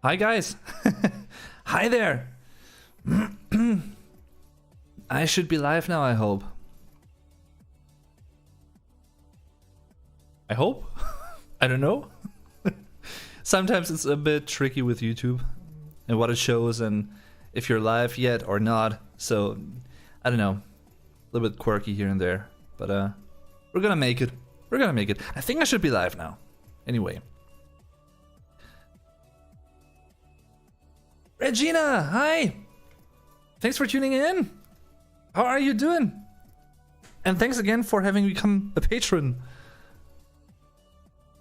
Hi guys. Hi there. I should be live now, I hope. I hope? I don't know. Sometimes it's a bit tricky with YouTube and what it shows and if you're live yet or not. So, I don't know. A little bit quirky here and there. But we're gonna make it. We're gonna make it. I think I should be live now. Anyway. Regina, hi! Thanks for tuning in. How are you doing? And thanks again for having become a patron.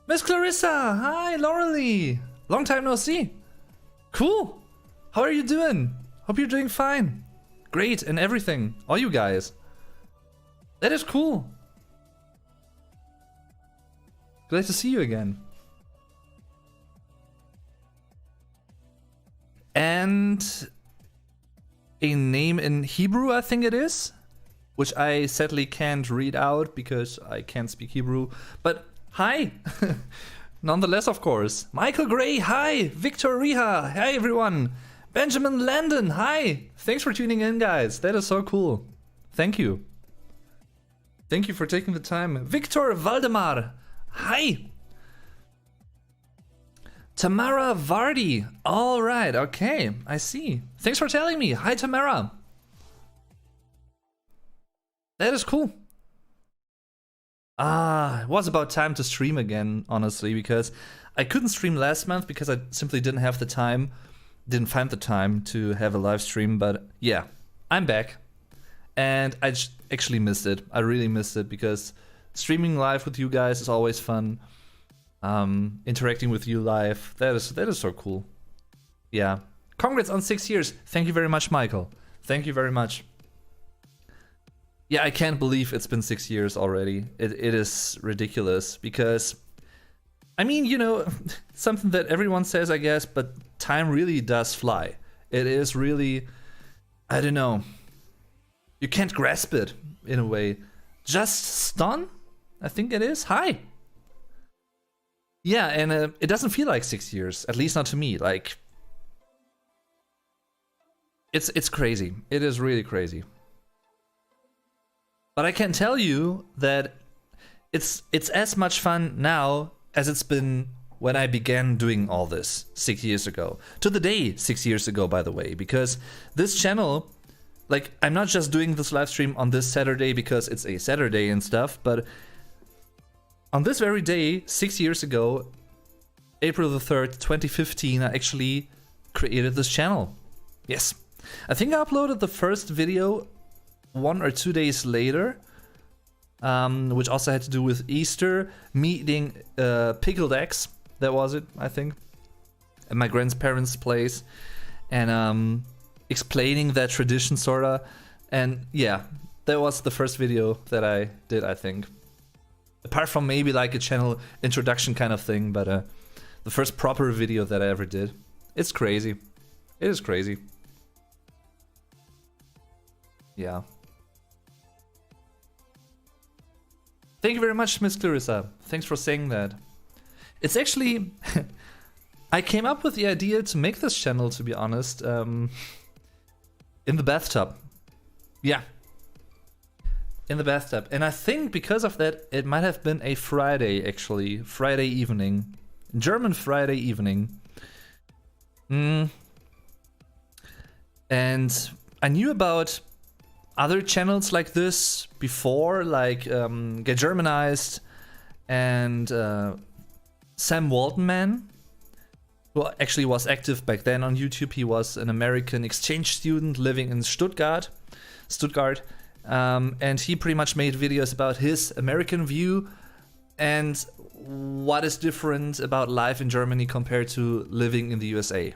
Miss Clarissa, hi, Laurelie. Long time no see. Cool. How are you doing? Hope you're doing fine. Great and everything. All you guys. That is cool. Glad to see you again. And a name in Hebrew, I think it is, which I sadly can't read out because I can't speak Hebrew. But hi, nonetheless, of course. Michael Gray, hi. Victor Riha, hi everyone. Benjamin Landon, hi. Thanks for tuning in, guys. That is so cool. Thank you. Thank you for taking the time. Victor Valdemar, hi. Tamara Vardy. All right, okay, I see. Thanks for telling me. Hi, Tamara. That is cool. It was about time to stream again, honestly, because I couldn't stream last month because I simply didn't have the time, didn't find the time to have a live stream, but yeah, I'm back. And I actually missed it. I really missed it because streaming live with you guys is always fun. Interacting with you live, that is so cool. Yeah, congrats on 6 years. Thank you very much, Michael. Thank you very much. Yeah, I can't believe it's been 6 years already. It is ridiculous because, I mean, you know, something that everyone says, I guess, but time really does fly. It is really, I don't know, you can't grasp it in a way. Just stun, I think it is. Hi. Yeah, and it doesn't feel like 6 years, at least not to me. Like, it's crazy. It is really crazy. But I can tell you that it's as much fun now as it's been when I began doing all this 6 years ago. To the day 6 years ago, by the way, because this channel, like, I'm not just doing this live stream on this Saturday because it's a Saturday and stuff, but on this very day, 6 years ago, April the 3rd, 2015, I actually created this channel. Yes. I think I uploaded the first video 1 or 2 days later, which also had to do with Easter, me eating pickled eggs, that was it, I think, at my grandparents' place, and explaining that tradition, sorta. And yeah, that was the first video that I did, I think. Apart from maybe like a channel introduction kind of thing, but the first proper video that I ever did. It's crazy. It is crazy. Yeah. Thank you very much, Miss Clarissa. Thanks for saying that. It's actually... I came up with the idea to make this channel, to be honest, in the bathtub. Yeah. In the bathtub. And I think because of that, it might have been a Friday, actually. Friday evening. German Friday evening. And I knew about other channels like this before, like Get Germanized and Sam Waltonman, who actually was active back then on YouTube. He was an American exchange student living in Stuttgart. And he pretty much made videos about his American view and what is different about life in Germany compared to living in the USA.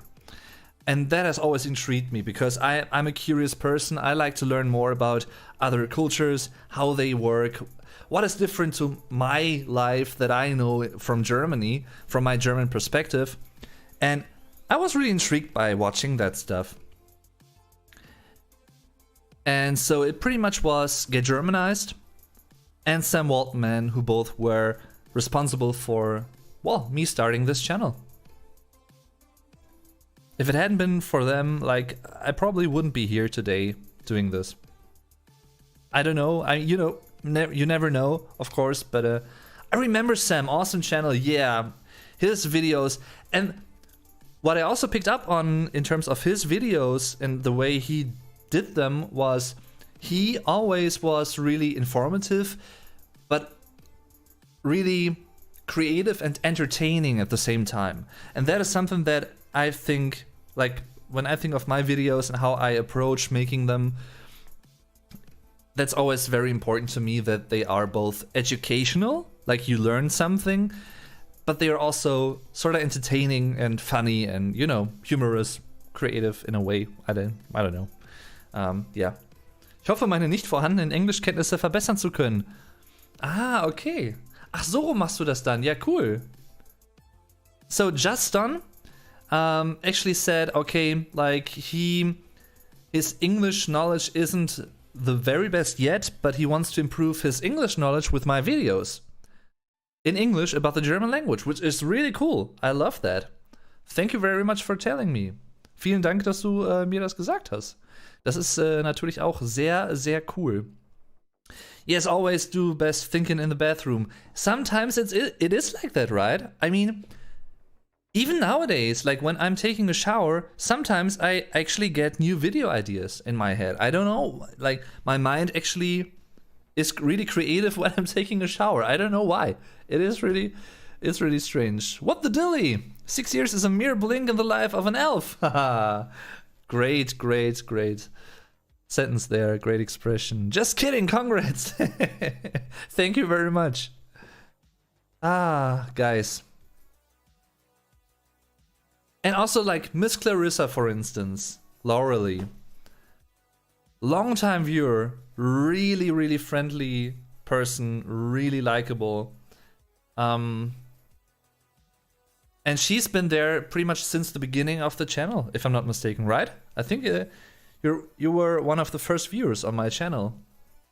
And that has always intrigued me because I'm a curious person. I like to learn more about other cultures, how they work, what is different to my life that I know from Germany, from my German perspective. And I was really intrigued by watching that stuff. And so it pretty much was Get Germanized and Sam Waltonman, who both were responsible for, well, me starting this channel. If it hadn't been for them, like, I probably wouldn't be here today doing this. I don't know. You never know, of course. But I remember Sam, awesome channel. Yeah, his videos. And what I also picked up on in terms of his videos and the way he did them was he always was really informative, but really creative and entertaining at the same time. And that is something that I think, like, when I think of my videos and how I approach making them, that's always very important to me, that they are both educational, like you learn something, but they are also sort of entertaining and funny and, you know, humorous, creative in a way. I don't know. Yeah. Ich hoffe, meine nicht vorhandenen Englischkenntnisse verbessern zu können. Ah, okay. Ach so, machst du das dann? Ja, cool. So Justin actually said, okay, like his English knowledge isn't the very best yet, but he wants to improve his English knowledge with my videos in English about the German language, which is really cool. I love that. Thank you very much for telling me. Vielen Dank, dass du mir das gesagt hast. Das ist natürlich auch sehr, sehr cool. Yes, always do best thinking in the bathroom. Sometimes it is like that, right? I mean, even nowadays, like when I'm taking a shower, sometimes I actually get new video ideas in my head. I don't know, like my mind actually is really creative when I'm taking a shower. I don't know why. It's really strange. What the dilly? 6 years is a mere blink in the life of an elf. Haha. Great sentence there. Great expression. Just kidding. Congrats. Thank you very much. Ah, guys. And also, like, Miss Clarissa, for instance, Laurelie. Long-time viewer, really friendly person, really likable. And she's been there pretty much since the beginning of the channel, if I'm not mistaken, right? I think you were one of the first viewers on my channel.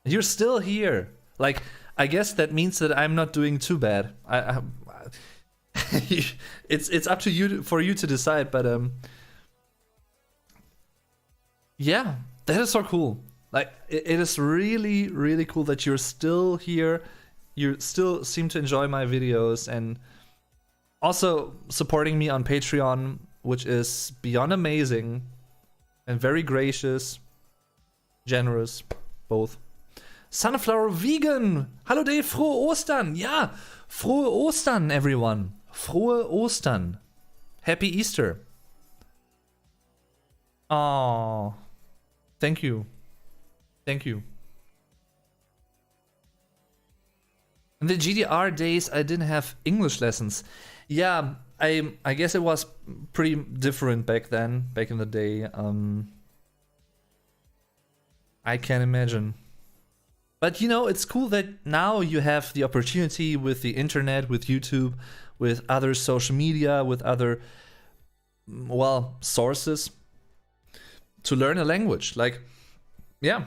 You're still here. Like, I guess that means that I'm not doing too bad. It's up to you, for you to decide, but yeah, that is so cool. Like, it is really cool that you're still here. You still seem to enjoy my videos and also supporting me on Patreon, which is beyond amazing and very gracious, generous, both. Sunflower Vegan! Hallo Dave, frohe Ostern! Ja, frohe Ostern, everyone! Frohe Ostern. Happy Easter. Oh, thank you. Thank you. In the GDR days, I didn't have English lessons. Yeah, I guess it was pretty different back then, back in the day. I can imagine. But you know, it's cool that now you have the opportunity with the internet, with YouTube, with other social media, with other, well, sources to learn a language. Like, yeah.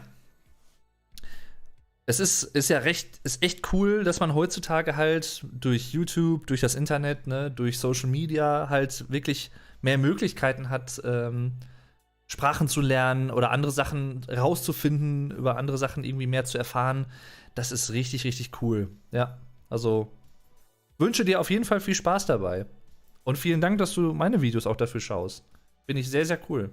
Es ist ja echt cool, dass man heutzutage halt durch YouTube, durch das Internet, ne, durch Social Media halt wirklich mehr Möglichkeiten hat, Sprachen zu lernen oder andere Sachen rauszufinden, über andere Sachen irgendwie mehr zu erfahren. Das ist richtig cool. Ja, also wünsche dir auf jeden Fall viel Spaß dabei. Und vielen Dank, dass du meine Videos auch dafür schaust. Finde ich sehr cool.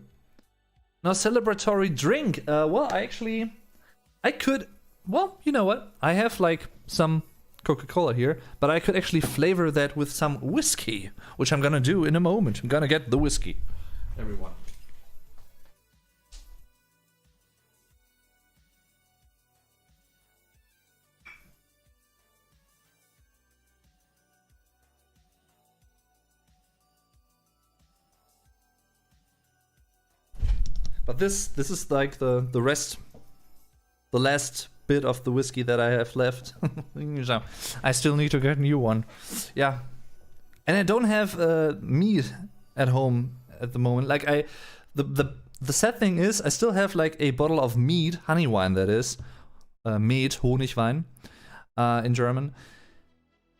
Now, celebratory drink. Well, I could, well, you know what? I have like some Coca-Cola here, but I could actually flavor that with some whiskey, which I'm gonna do in a moment. I'm gonna get the whiskey. Everyone. But this is like the last bit of the whiskey that I have left. I still need to get a new one. Yeah, and I don't have meat at home at the moment. Like the sad thing is, I still have like a bottle of mead, honey wine that is, Met, Honigwein, in German,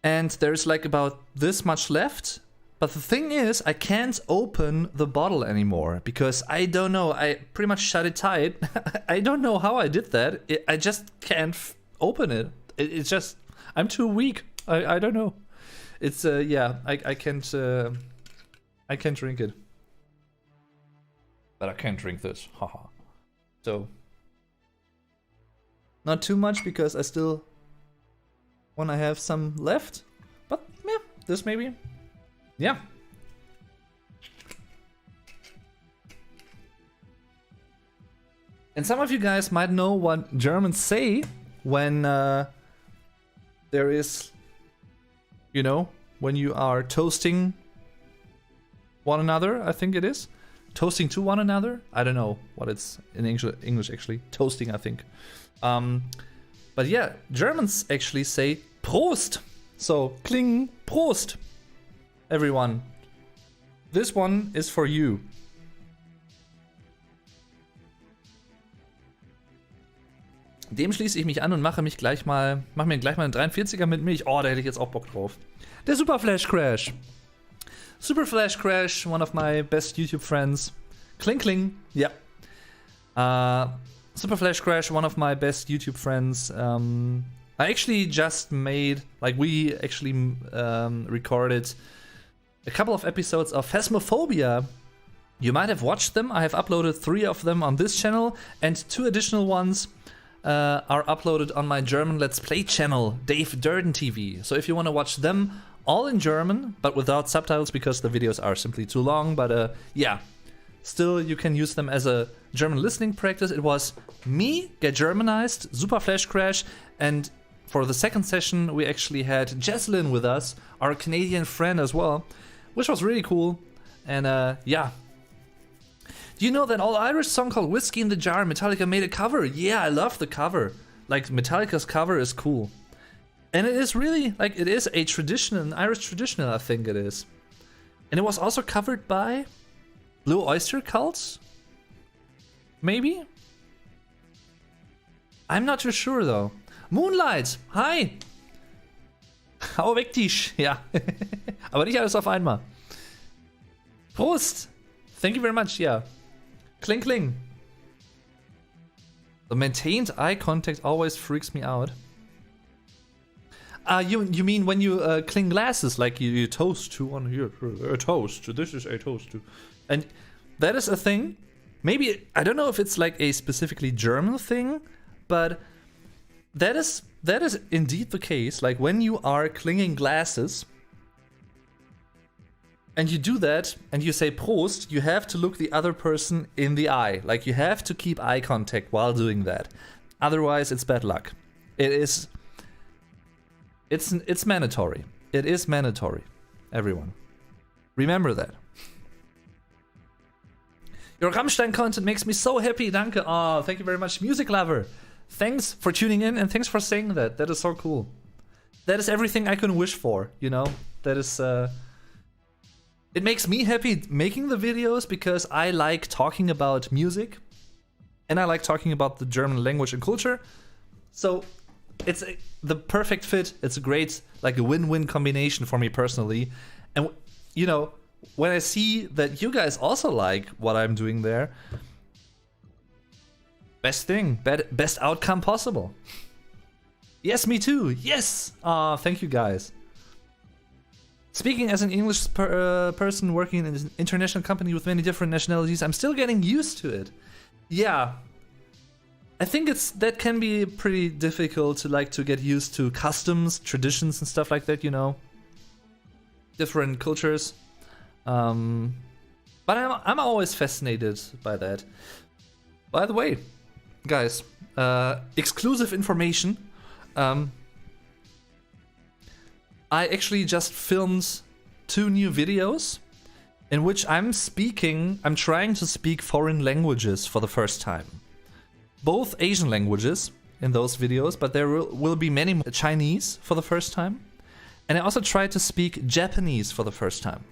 and there's like about this much left. But the thing is, I can't open the bottle anymore because I don't know. I pretty much shut it tight. I don't know how I did that. I just can't open it. It's just, I'm too weak. I don't know. It's yeah. I can't drink it. But I can't drink this. Haha. So not too much because I still want to have some left. But yeah, this maybe. Yeah. And some of you guys might know what Germans say when there is, you know, when you are toasting one another, I think it is. Toasting to one another? I don't know what it's in English actually. Toasting, I think. But yeah, Germans actually say Prost. So, kling, Prost. Everyone, this one is for you. Dem schließe ich mich an und mache mir gleich mal einen 43er mit Milch. Oh, da hätte ich jetzt auch Bock drauf. Der Super Flash Crash. Super Flash Crash, one of my best YouTube friends. Kling kling, yeah. Super Flash Crash, one of my best YouTube friends. I actually just made, like we actually recorded a couple of episodes of Phasmophobia. You might have watched them. I have uploaded 3 of them on this channel, and 2 additional ones are uploaded on my German Let's Play channel, Dave Durden TV. So if you want to watch them all in German, but without subtitles because the videos are simply too long, but yeah, still you can use them as a German listening practice. It was me, Get Germanized, Super Flash Crash, and for the second session we actually had Jesslyn with us, our Canadian friend as well, which was really cool. And yeah. Do you know that all-Irish song called Whiskey in the Jar, Metallica made a cover? Yeah, I love the cover. Like, Metallica's cover is cool. And it is really, like, it is a traditional, an Irish traditional, I think it is. And it was also covered by Blue Oyster Cult? Maybe? I'm not too sure, though. Moonlight, hi! Hau weg dich, ja. Aber nicht alles auf einmal. Prost! Thank you very much, yeah. Kling kling. The maintained eye contact always freaks me out. You mean when you cling glasses, like you toast to one here, a toast, this is a toast to. And that is a thing. Maybe, I don't know if it's like a specifically German thing, but that is indeed the case. Like when you are clinging glasses, and you do that, and you say Prost, you have to look the other person in the eye. Like, you have to keep eye contact while doing that. Otherwise, it's bad luck. It's mandatory. It is mandatory. Everyone. Remember that. Your Rammstein content makes me so happy. Danke. Oh, thank you very much, Music Lover. Thanks for tuning in, and thanks for saying that. That is so cool. That is everything I can wish for, you know? That is, it makes me happy making the videos because I like talking about music and I like talking about the German language and culture. So it's the perfect fit. It's a great, like a win-win combination for me personally. And, you know, when I see that you guys also like what I'm doing there, best thing, best outcome possible. Yes, me too. Yes. Thank you guys. Speaking as an English person working in an international company with many different nationalities, I'm still getting used to it. Yeah. I think that can be pretty difficult to get used to customs, traditions and stuff like that, you know. Different cultures. But I'm always fascinated by that. By the way, guys, exclusive information. I actually just filmed 2 new videos in which I'm trying to speak foreign languages for the first time. Both Asian languages in those videos, but there will be many more. Chinese for the first time. And I also tried to speak Japanese for the first time.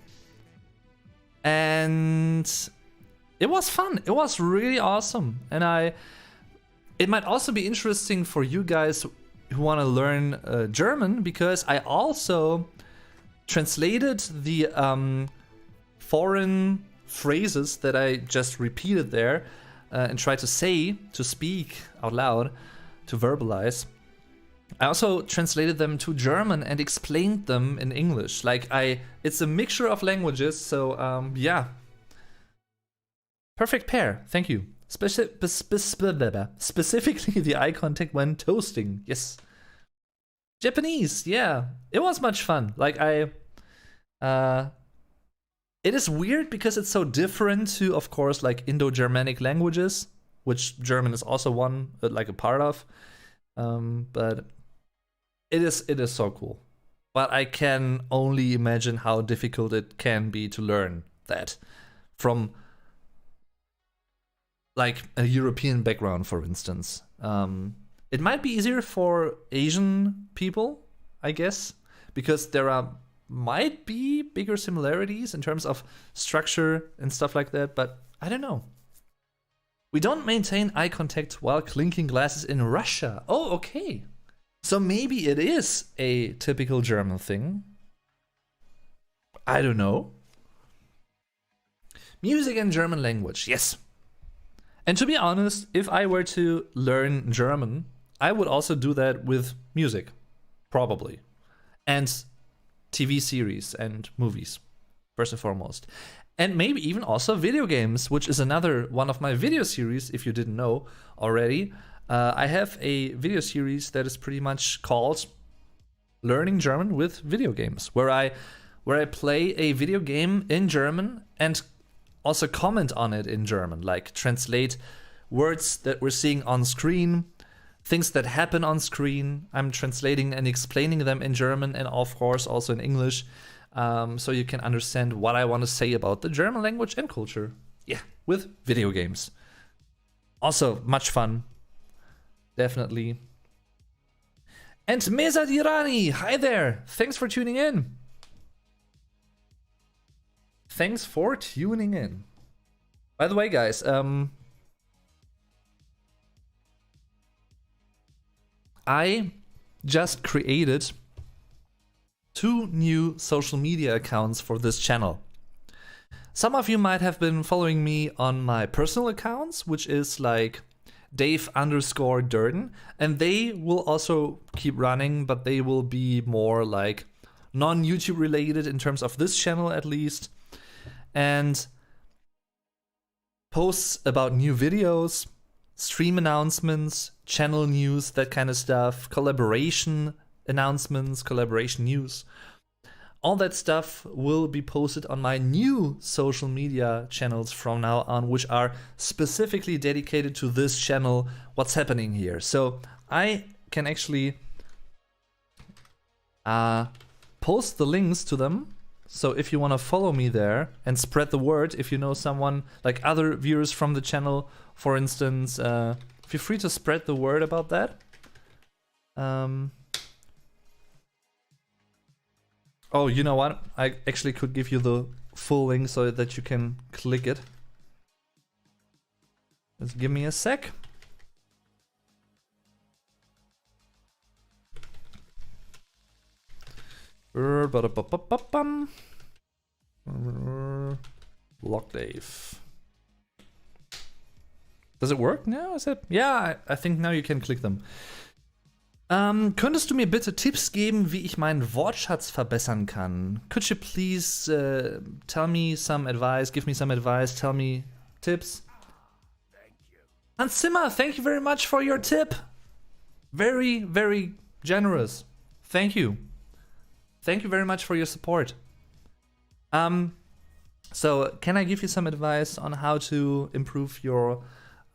And it was fun. It was really awesome. And it might also be interesting for you guys who want to learn German, because I also translated the foreign phrases that I just repeated there and tried to say, to speak out loud, to verbalize. I also translated them to German and explained them in English. Like it's a mixture of languages, so yeah. Perfect pair, thank you. Specifically the eye contact when toasting, yes. Japanese, yeah, it was much fun. Like it is weird because it's so different to, of course, like Indo-Germanic languages, which German is also one, like a part of. But it is so cool. But I can only imagine how difficult it can be to learn that from like a European background, for instance. It might be easier for Asian people, I guess, because there might be bigger similarities in terms of structure and stuff like that, but I don't know. We don't maintain eye contact while clinking glasses in Russia. Oh, okay. So maybe it is a typical German thing. I don't know. Music and German language, yes. And to be honest, if I were to learn German, I would also do that with music, probably. And TV series and movies, first and foremost. And maybe even also video games, which is another one of my video series, if you didn't know already. I have a video series that is pretty much called Learning German with Video Games, where I play a video game in German and also comment on it in German, like translate words that we're seeing on screen, things that happen on screen. I'm translating and explaining them in German and of course also in English, so you can understand what I want to say about the German language and culture. Yeah, with video games. Also much fun, definitely. And Meza Dirani, hi there! Thanks for tuning in. Thanks for tuning in. By the way, guys, I just created 2 new social media accounts for this channel. Some of you might have been following me on my personal accounts, which is like Dave_Durden, and they will also keep running, but they will be more like non-YouTube related in terms of this channel at least. And posts about new videos, stream announcements, channel news, that kind of stuff, collaboration announcements, collaboration news. All that stuff will be posted on my new social media channels from now on, which are specifically dedicated to this channel, what's happening here. So I can actually post the links to them. So if you want to follow me there and spread the word, if you know someone, like other viewers from the channel, for instance, feel free to spread the word about that. Oh, you know what? I actually could give you the full link so that you can click it. Just give me a sec. Block Dave. Does it work now? Is it? Yeah, I think now you can click them. Könntest du mir bitte Tipps geben, wie ich meinen Wortschatz verbessern kann? Could you please tell me some advice, give me some advice, tell me tips? Thank you. Hans Zimmer, thank you very much for your tip. Very, very generous. Thank you. Thank you very much for your support. So can I give you some advice on how to improve your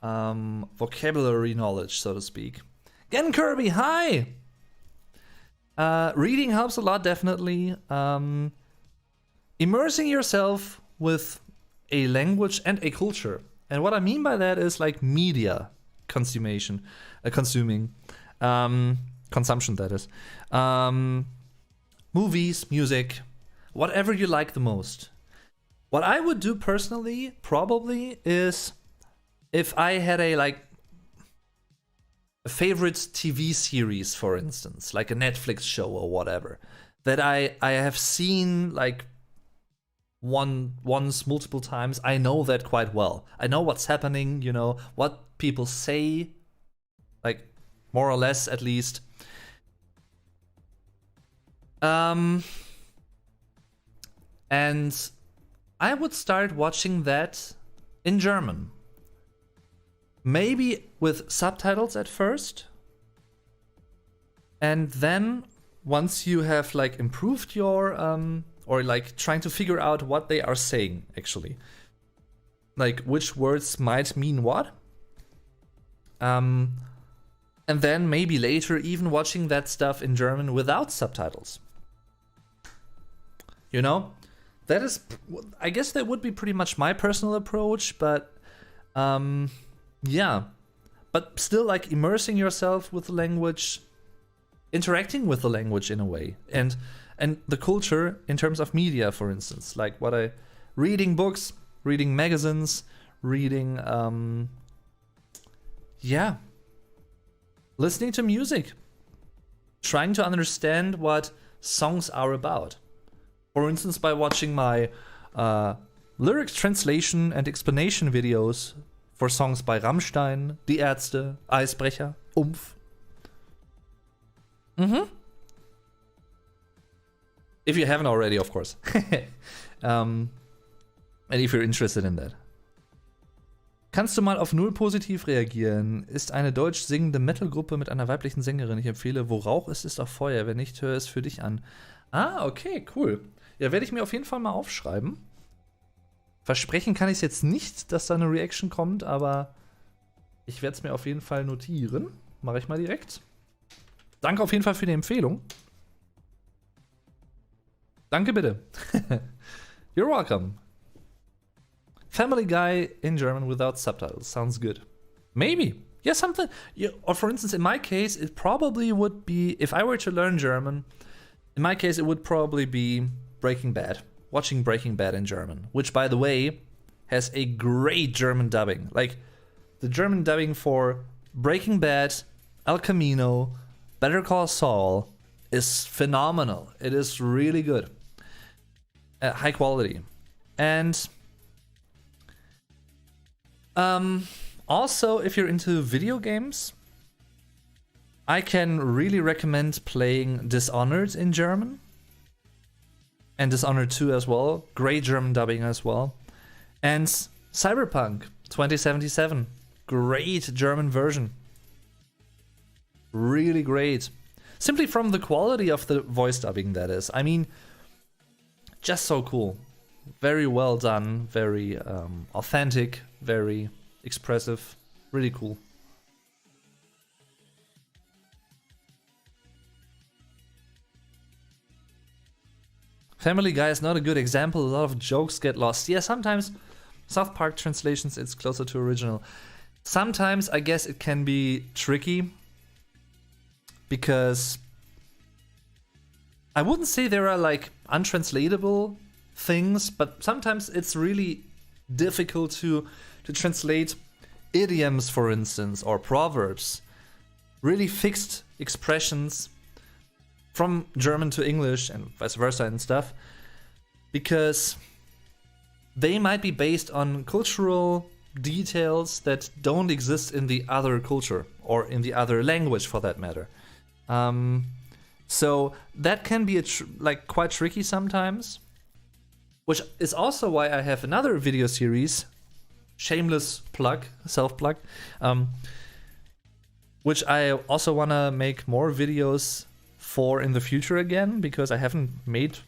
vocabulary knowledge, so to speak? Gen Kirby, hi! Reading helps a lot, definitely. Immersing yourself with a language and a culture. And what I mean by that is like media consumption, consumption, that is. Movies, music, whatever you like the most. What I would do personally, probably, is if I had a favorite TV series, for instance, like a Netflix show or whatever, that I have seen like once, multiple times. I know that quite well. I know what's happening, you know, what people say, like more or less at least. And I would start watching that in German. Maybe with subtitles at first. And then once you have like improved your or like trying to figure out what they are saying actually, like which words might mean what, and then maybe later even watching that stuff in German without subtitles. You know, that is, I guess that would be pretty much my personal approach, but yeah, but still like immersing yourself with the language, interacting with the language in a way, and the culture in terms of media, for instance, like reading books, reading magazines, reading, yeah, listening to music, trying to understand what songs are about. For instance, by watching my lyrics translation and explanation videos for songs by Rammstein, Die Ärzte, Eisbrecher, Umf. If you haven't already, of course. And if you're interested in that. Kannst du mal auf Null positiv reagieren? Ist eine deutsch singende Metal-Gruppe mit einer weiblichen Sängerin. Ich empfehle, wo Rauch ist, ist auch Feuer. Wenn nicht, hör es für dich an. Ah, okay, cool. Ja, werde ich mir auf jeden Fall mal aufschreiben. Versprechen kann ich es jetzt nicht, dass da eine Reaction kommt, aber ich werde es mir auf jeden Fall notieren. Mache ich mal direkt. Danke auf jeden Fall für die Empfehlung. Danke bitte. You're welcome. Family Guy in German without subtitles. Sounds good. Maybe. Yeah, something. Yeah, or for instance, in my case, it probably would be, if I were to learn German, in my case, it would probably be Breaking Bad. Watching Breaking Bad in German. Which, by the way, has a great German dubbing. Like, the German dubbing for Breaking Bad, El Camino, Better Call Saul is phenomenal. It is really good. High quality. And also, if you're into video games, I can really recommend playing Dishonored in German. And Dishonored 2 as well. Great German dubbing as well. And Cyberpunk 2077. Great German version. Really great. Simply from the quality of the voice dubbing, that is. I mean, just so cool. Very well done. Very authentic. Very expressive. Really cool. Family Guy is not a good example. A lot of jokes get lost. Yeah, sometimes South Park translations, it's closer to original. Sometimes I guess it can be tricky because I wouldn't say there are like untranslatable things, but sometimes it's really difficult to translate idioms, for instance, or proverbs, really fixed expressions from German to English and vice versa and stuff, because they might be based on cultural details that don't exist in the other culture or in the other language, for that matter. So that can be like quite tricky sometimes, which is also why I have another video series, shameless plug, self-plug, which I also want to make more videos for in the future again, because I haven't made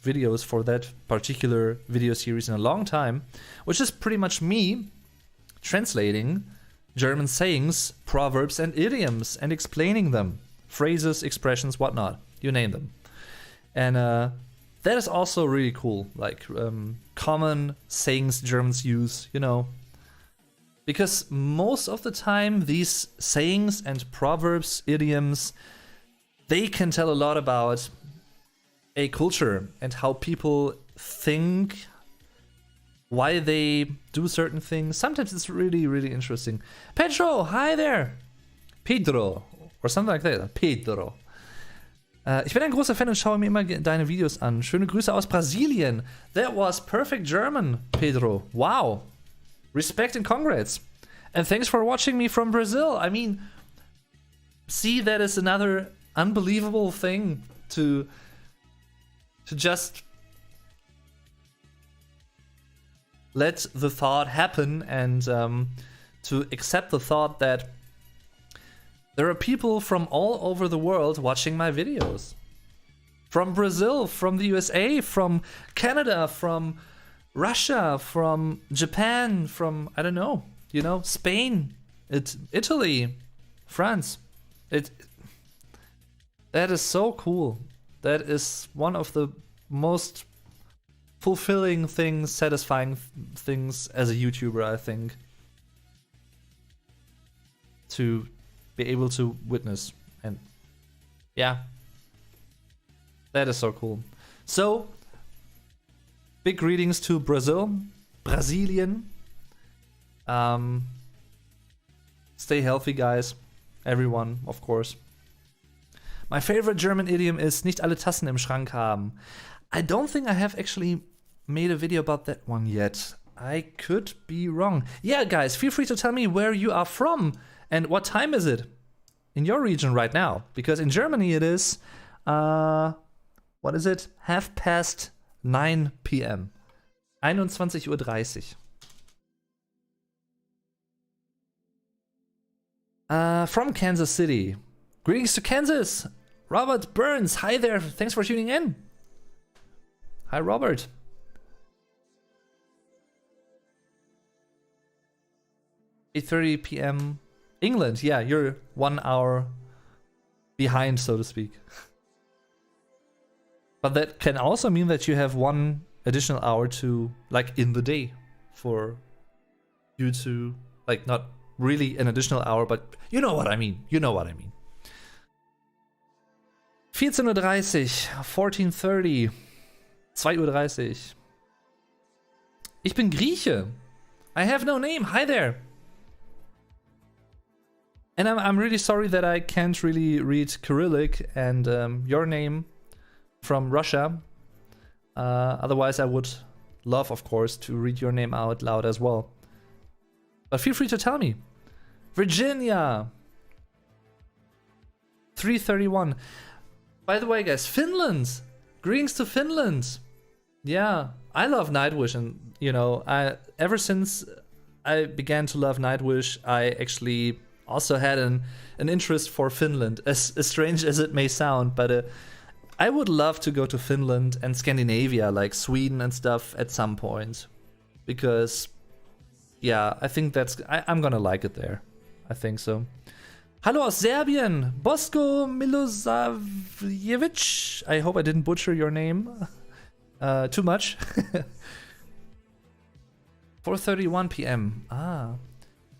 videos for that particular video series in a long time, which is pretty much me translating German sayings, proverbs, and idioms and explaining them. Phrases, expressions, whatnot, you name them. And that is also really cool, like common sayings Germans use, you know. Because most of the time, these sayings and proverbs, idioms, they can tell a lot about a culture and how people think, why they do certain things. Sometimes it's really, really interesting. Pedro, hi there! Pedro, or something like that. Pedro. Ich bin ein großer Fan und schaue mir immer deine Videos an. Schöne Grüße aus Brasilien. That was perfect German, Pedro. Wow. Respect and congrats. And thanks for watching me from Brazil. I mean, see, that is another unbelievable thing to just let the thought happen and to accept the thought that there are people from all over the world watching my videos. From Brazil, from the USA, from Canada, from Russia, from Japan, from, I don't know, you know, Spain, Italy, France. That is so cool. That is one of the most fulfilling things, satisfying things as a YouTuber, I think, to be able to witness. And yeah, that is so cool. So big greetings to Brazilian. Stay healthy, guys, everyone, of course. My favorite German idiom is nicht alle Tassen im Schrank haben. I don't think I have actually made a video about that one yet. I could be wrong. Yeah, guys, feel free to tell me where you are from and what time is it in your region right now. Because in Germany it is, what is it? 9:30 p.m. 21:30 Uhr. From Kansas City. Greetings to Kansas. Robert Burns, hi there. Thanks for tuning in. Hi, Robert. "8:30 p.m. England." Yeah, you're 1 hour behind, so to speak. But that can also mean that you have 1 additional hour to, like, in the day for you to, like, not really an additional hour, but you know what I mean. You know what I mean. 14:30 Uhr, 14:30, 2:30 Uhr. Ich bin Grieche. I have no name. Hi there. And I'm really sorry that I can't really read Cyrillic and your name from Russia. Otherwise, I would love, of course, to read your name out loud as well. But feel free to tell me. Virginia. 3:31. By the way, guys, Finland. Greetings to Finland. Yeah, I love Nightwish, and you know, ever since I began to love Nightwish, I actually also had an interest for Finland. As strange as it may sound, but I would love to go to Finland and Scandinavia, like Sweden and stuff, at some point, because yeah, I think I'm gonna like it there. I think so. Hallo aus Serbien, Bosko Milosavljevic. I hope I didn't butcher your name too much. 4:31 p.m.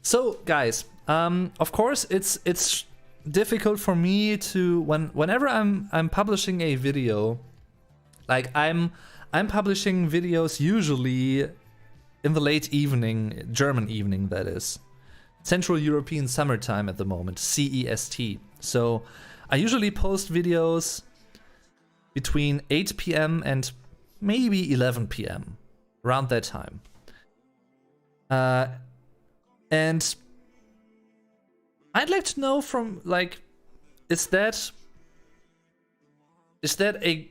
So guys, of course it's difficult for me to whenever I'm publishing a video, like I'm publishing videos usually in the late evening, German evening, that is. Central European Summertime at the moment, CEST. So I usually post videos between 8 p.m. and maybe 11 p.m. around that time. And I'd like to know from, like, is that a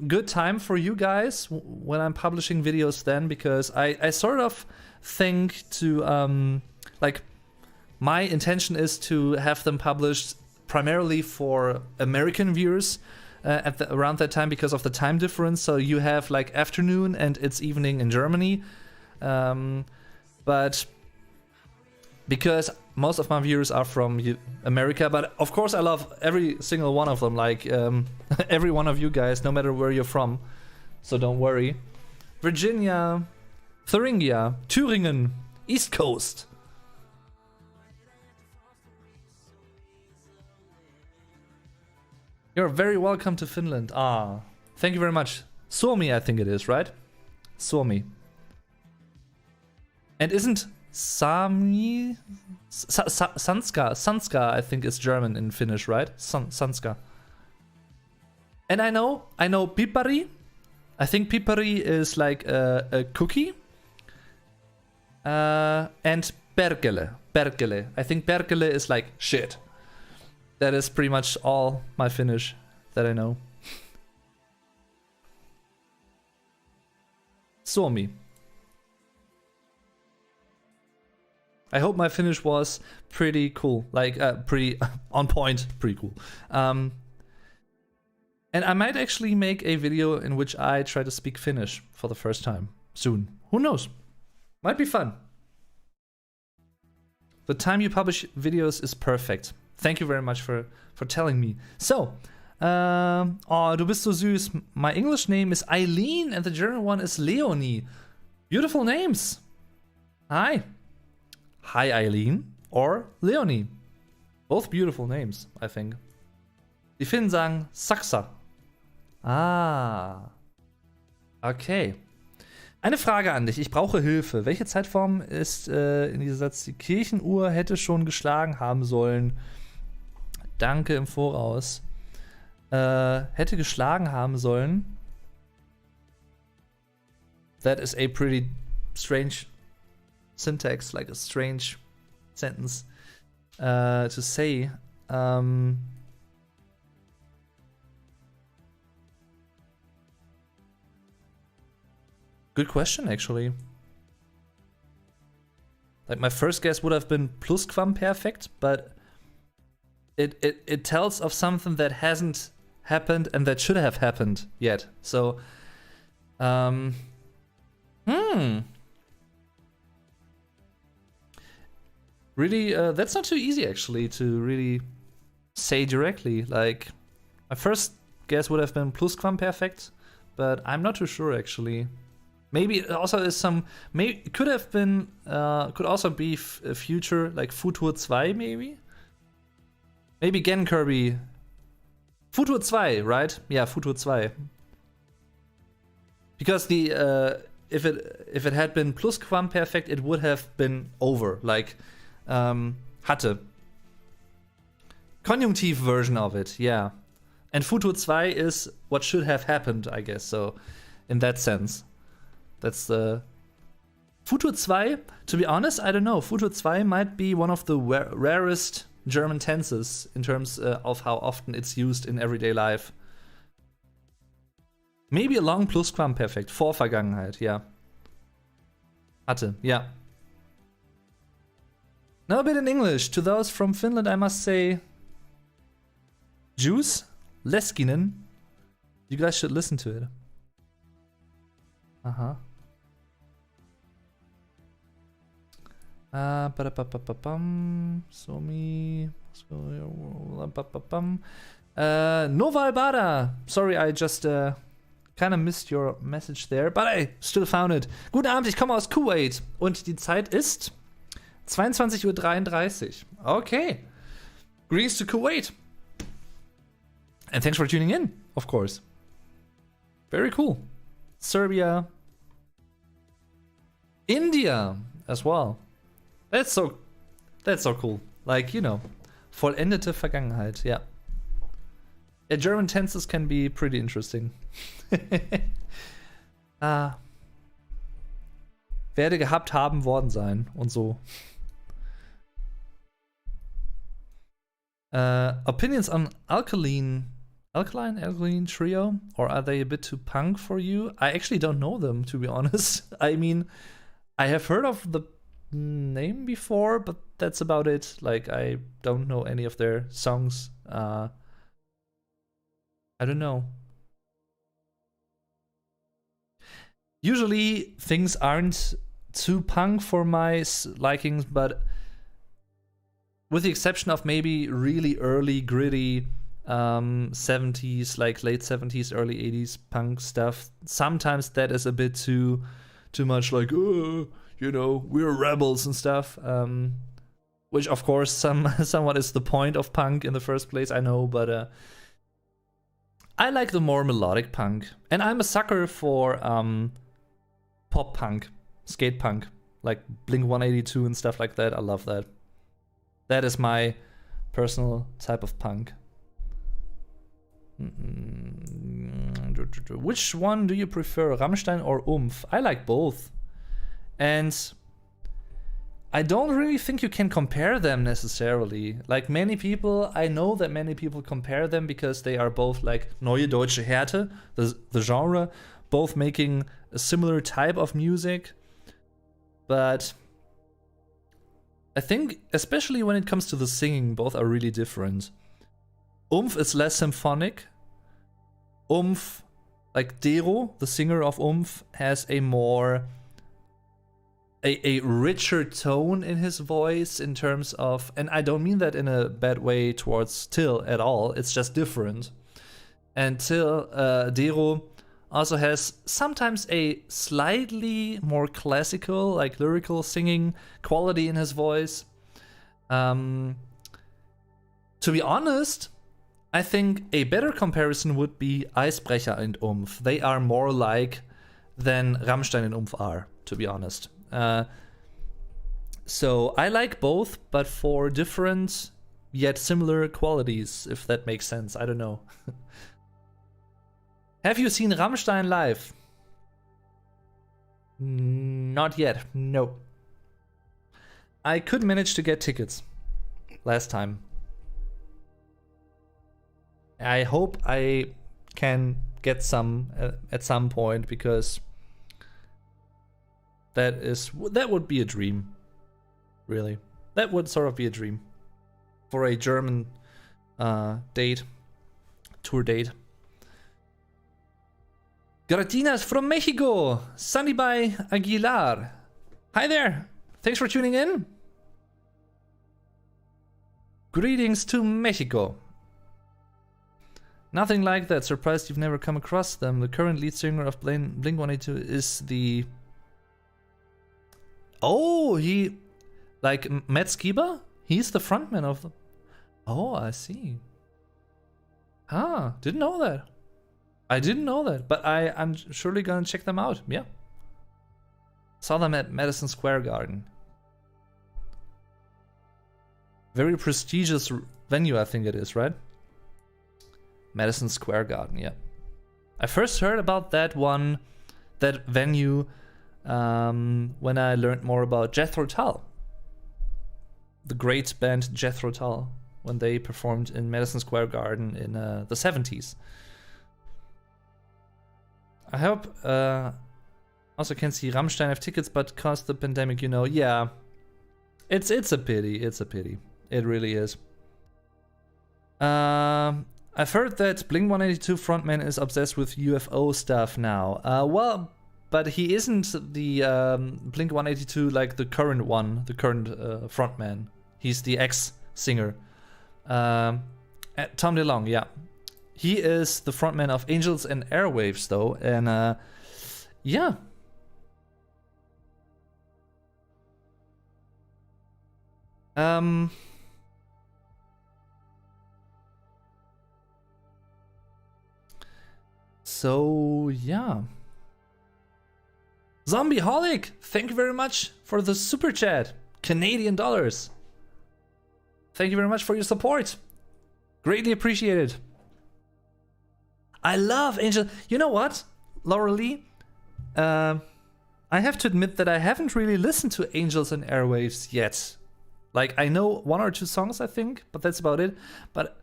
good time for you guys when I'm publishing videos then? Because I sort of think to like, my intention is to have them published primarily for American viewers around that time because of the time difference. So you have like afternoon and it's evening in Germany. But because most of my viewers are from America, but of course I love every single one of them, like every one of you guys, no matter where you're from. So don't worry. Virginia, Thuringia, Thüringen, East Coast. You're very welcome to Finland. Thank you very much. Suomi, I think it is, right? Suomi. And isn't Sami... Sanska, I think is German in Finnish, right? Sanska. And I know pipari. I think pipari is like a cookie. And perkele. I think perkele is like shit. That is pretty much all my Finnish that I know. Suomi. I hope my Finnish was pretty cool. Like, pretty on point. Pretty cool. And I might actually make a video in which I try to speak Finnish for the first time soon. Who knows? Might be fun. The time you publish videos is perfect. Thank you very much for telling me. So, oh, du bist so süß. My English name is Eileen and the German one is Leonie. Beautiful names. Hi. Hi, Eileen or Leonie. Both beautiful names, I think. Die Finnen sagen Saksa. Ah. Okay. Eine Frage an dich. Ich brauche Hilfe. Welche Zeitform ist in diesem Satz? Die Kirchenuhr hätte schon geschlagen haben sollen. Danke im Voraus. Hätte geschlagen haben sollen. That is a pretty strange syntax, like a strange sentence to say. Good question, actually. Like, my first guess would have been plusquamperfect, but it tells of something that hasn't happened and that should have happened yet. So, really, that's not too easy, actually, to really say directly. Like, my first guess would have been plusquamperfect, but I'm not too sure, actually. Maybe it also is some. Maybe it could have been. Could also be future, like Futur 2, maybe. Maybe Gen Kirby. Futur 2, right? Yeah, Futur 2. Because the if it had been plusquamperfect, it would have been over. Like hatte. Konjunktiv version of it, yeah. And Futur 2 is what should have happened, I guess. So, in that sense. That's the Futur 2, to be honest, I don't know. Futur 2 might be one of the rarest German tenses in terms of how often it's used in everyday life. Maybe a long plusquamperfect, Vorvergangenheit, yeah. Hatte, yeah. Now a bit in English. To those from Finland, I must say, Juice, Leskinen. You guys should listen to it. Uh-huh. Somi. Nova Albada. Sorry, I just kind of missed your message there, but I still found it. Guten Abend, ich komme aus Kuwait und die Zeit ist 22:33 Uhr. Okay. Greetings to Kuwait. And thanks for tuning in, of course. Very cool. Serbia. India as well. That's so cool. Like, you know, vollendete Vergangenheit, yeah. Yeah, German tenses can be pretty interesting. Werde gehabt haben worden sein und so. Opinions on Alkaline Trio, or are they a bit too punk for you? I actually don't know them, to be honest. I mean, I have heard of the name before, but that's about it. Like, I don't know any of their songs. I don't know. Usually things aren't too punk for my likings, but with the exception of maybe really early, gritty 70s, like late 70s, early 80s punk stuff, sometimes that is a bit too much, like, you know, we're rebels and stuff, which of course somewhat is the point of punk in the first place, I know, but I like the more melodic punk, and I'm a sucker for pop punk, skate punk, like Blink-182 and stuff like that. I love that. That is my personal type of punk. Which one do you prefer, Rammstein or Umf? I like both. And I don't really think you can compare them necessarily. Like many people, I know that many people compare them because they are both like Neue Deutsche Härte, the genre, both making a similar type of music. But I think, especially when it comes to the singing, both are really different. Umf is less symphonic. Umf, like Dero, the singer of Umf, has a more a richer tone in his voice in terms of, and I don't mean that in a bad way towards Till at all, it's just different. And Till, Dero, also has sometimes a slightly more classical, like lyrical singing quality in his voice. To be honest, I think a better comparison would be Eisbrecher and Umf. They are more like than Rammstein and Umf are, to be honest. So I like both, but for different yet similar qualities, if that makes sense. I don't know. Have you seen Rammstein live? Not yet, no. I could manage to get tickets last time. I hope I can get some at some point, because that would be a dream, really. That would sort of be a dream for a German tour date. Gratinas from Mexico, Sanibay Aguilar. Hi there, thanks for tuning in. Greetings to Mexico. Nothing like that. Surprised you've never come across them. The current lead singer of Blink-182 is the... Oh, he... Like Matt Skiba? He's the frontman of them. Oh, I see. Ah, didn't know that. I didn't know that, but I'm surely gonna check them out. Yeah. Saw them at Madison Square Garden. Very prestigious venue, I think it is, right? Madison Square Garden, yeah. I first heard about that venue, when I learned more about Jethro Tull. The great band Jethro Tull, when they performed in Madison Square Garden in the 70s. I hope also can see Rammstein have tickets, but caused the pandemic, yeah. It's a pity, It really is. I've heard that Blink-182 frontman is obsessed with UFO stuff now. Well, but he isn't the Blink-182, like the current frontman. He's the ex-singer. Tom DeLonge, yeah. He is the frontman of Angels and Airwaves, though, and yeah. So, yeah. Zombieholic, thank you very much for the super chat. Canadian dollars. Thank you very much for your support. Greatly appreciated. I love Angel. You know what, Laura Lee? I have to admit that I haven't really listened to Angels and Airwaves yet. Like, I know one or two songs, I think, but that's about it. But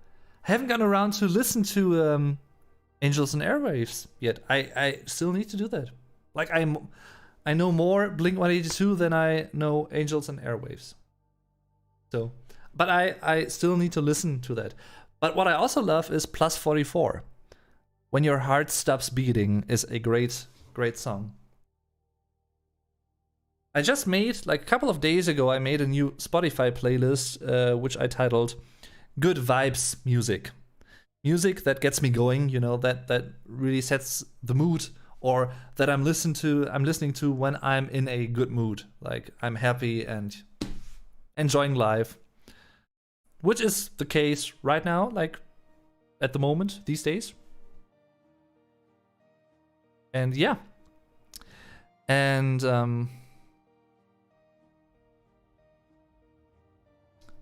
I haven't gotten around to listen to Angels and Airwaves yet. I still need to do that. Like, I know more Blink-182 than I know Angels and Airwaves. So, but I still need to listen to that. But what I also love is Plus 44. When Your Heart Stops Beating is a great song. I just made, like a couple of days ago, I made a new Spotify playlist, which I titled Good Vibes Music. Music that gets me going, that really sets the mood, or that I'm listening to when I'm in a good mood. Like, I'm happy and enjoying life. Which is the case right now, like at the moment, these days. And yeah. And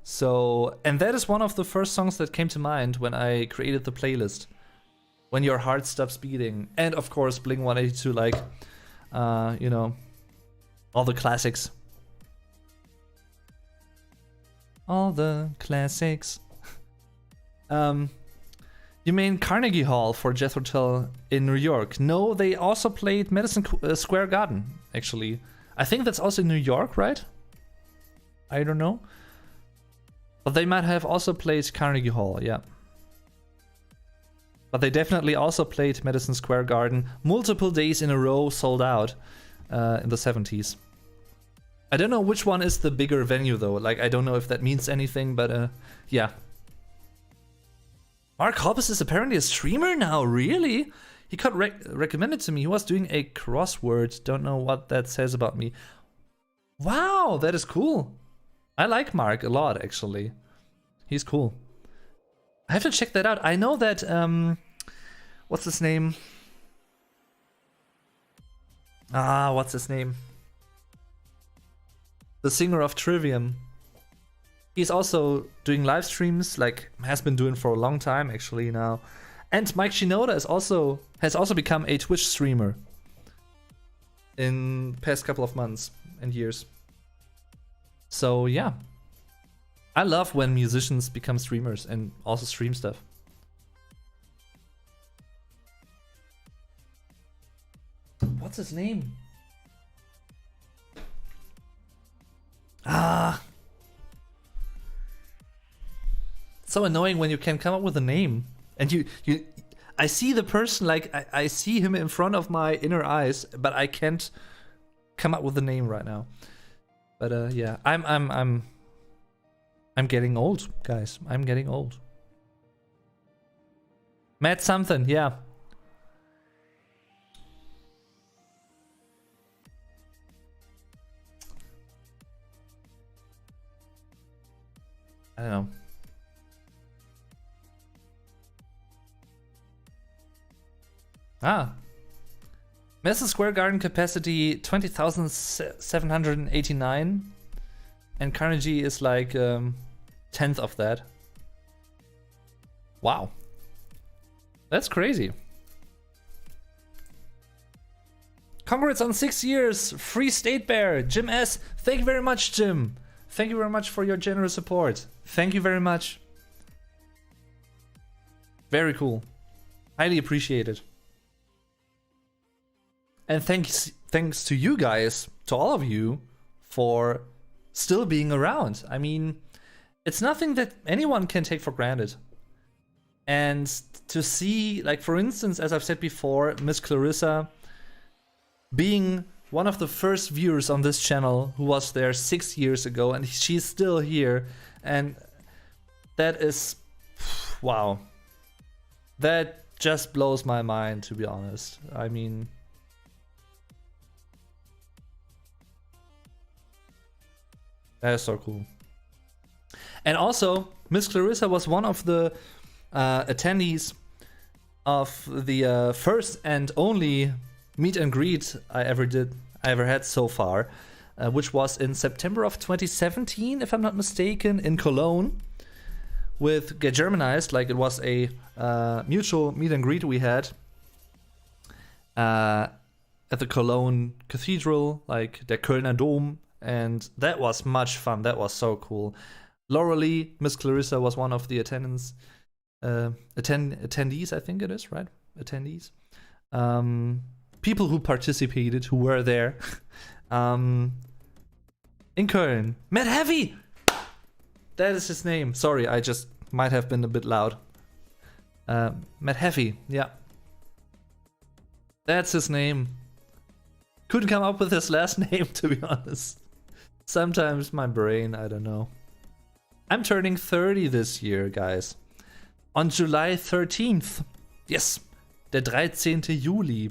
so, and that is one of the first songs that came to mind when I created the playlist. When your heart stops beating. And of course, Blink-182, like, you know, all the classics. All the classics. You mean Carnegie Hall for Jethro Tull in New York? No, they also played Madison Square Garden, actually. I think that's also in New York, right? I don't know. But they might have also played Carnegie Hall, yeah. But they definitely also played Madison Square Garden multiple days in a row, sold out in the 70s. I don't know which one is the bigger venue though. Like, I don't know if that means anything, but yeah. Mark Hoppus is apparently a streamer now, really? He got recommended to me. He was doing a crossword. Don't know what that says about me. Wow, that is cool. I like Mark a lot, actually. He's cool. I have to check that out. I know that, what's his name? What's his name? The singer of Trivium. He's also doing live streams, like has been doing for a long time actually now. And Mike Shinoda has also become a Twitch streamer in past couple of months and years. So yeah. I love when musicians become streamers and also stream stuff. What's his name? So annoying when you can come up with a name and I see the person, like I see him in front of my inner eyes, but I can't come up with a name right now. But yeah, I'm getting old, guys. I'm getting old. Matt something, yeah. I don't know. Madison Square Garden capacity 20,789, and Carnegie is like 10th of that. Wow, that's crazy. Congrats on 6 years, Free State Bear, Jim S. Thank you very much, Jim. Thank you very much for your generous support. Thank you very much. Very cool. Highly appreciated. And thanks to you guys, to all of you, for still being around. I mean, it's nothing that anyone can take for granted. And to see, like, for instance, as I've said before, Miss Clarissa being one of the first viewers on this channel who was there 6 years ago, and she's still here, and that is, wow. That just blows my mind, to be honest. I mean, that is so cool. And also, Miss Clarissa was one of the attendees of the first and only meet and greet I ever had so far, which was in September of 2017, if I'm not mistaken, in Cologne with Get Germanized. Like, it was a mutual meet and greet we had at the Cologne Cathedral, like der Kölner Dom. And that was much fun. That was so cool. Laura Lee, Miss Clarissa was one of the attendees, I think it is, right? Attendees. People who participated, who were there. In Köln. Matt Heavy! That is his name. Sorry, I just might have been a bit loud. Matt Heavy, yeah. That's his name. Couldn't come up with his last name, to be honest. Sometimes my brain, I don't know. I'm turning 30 this year, guys. On July 13th. Yes, der 13. Juli.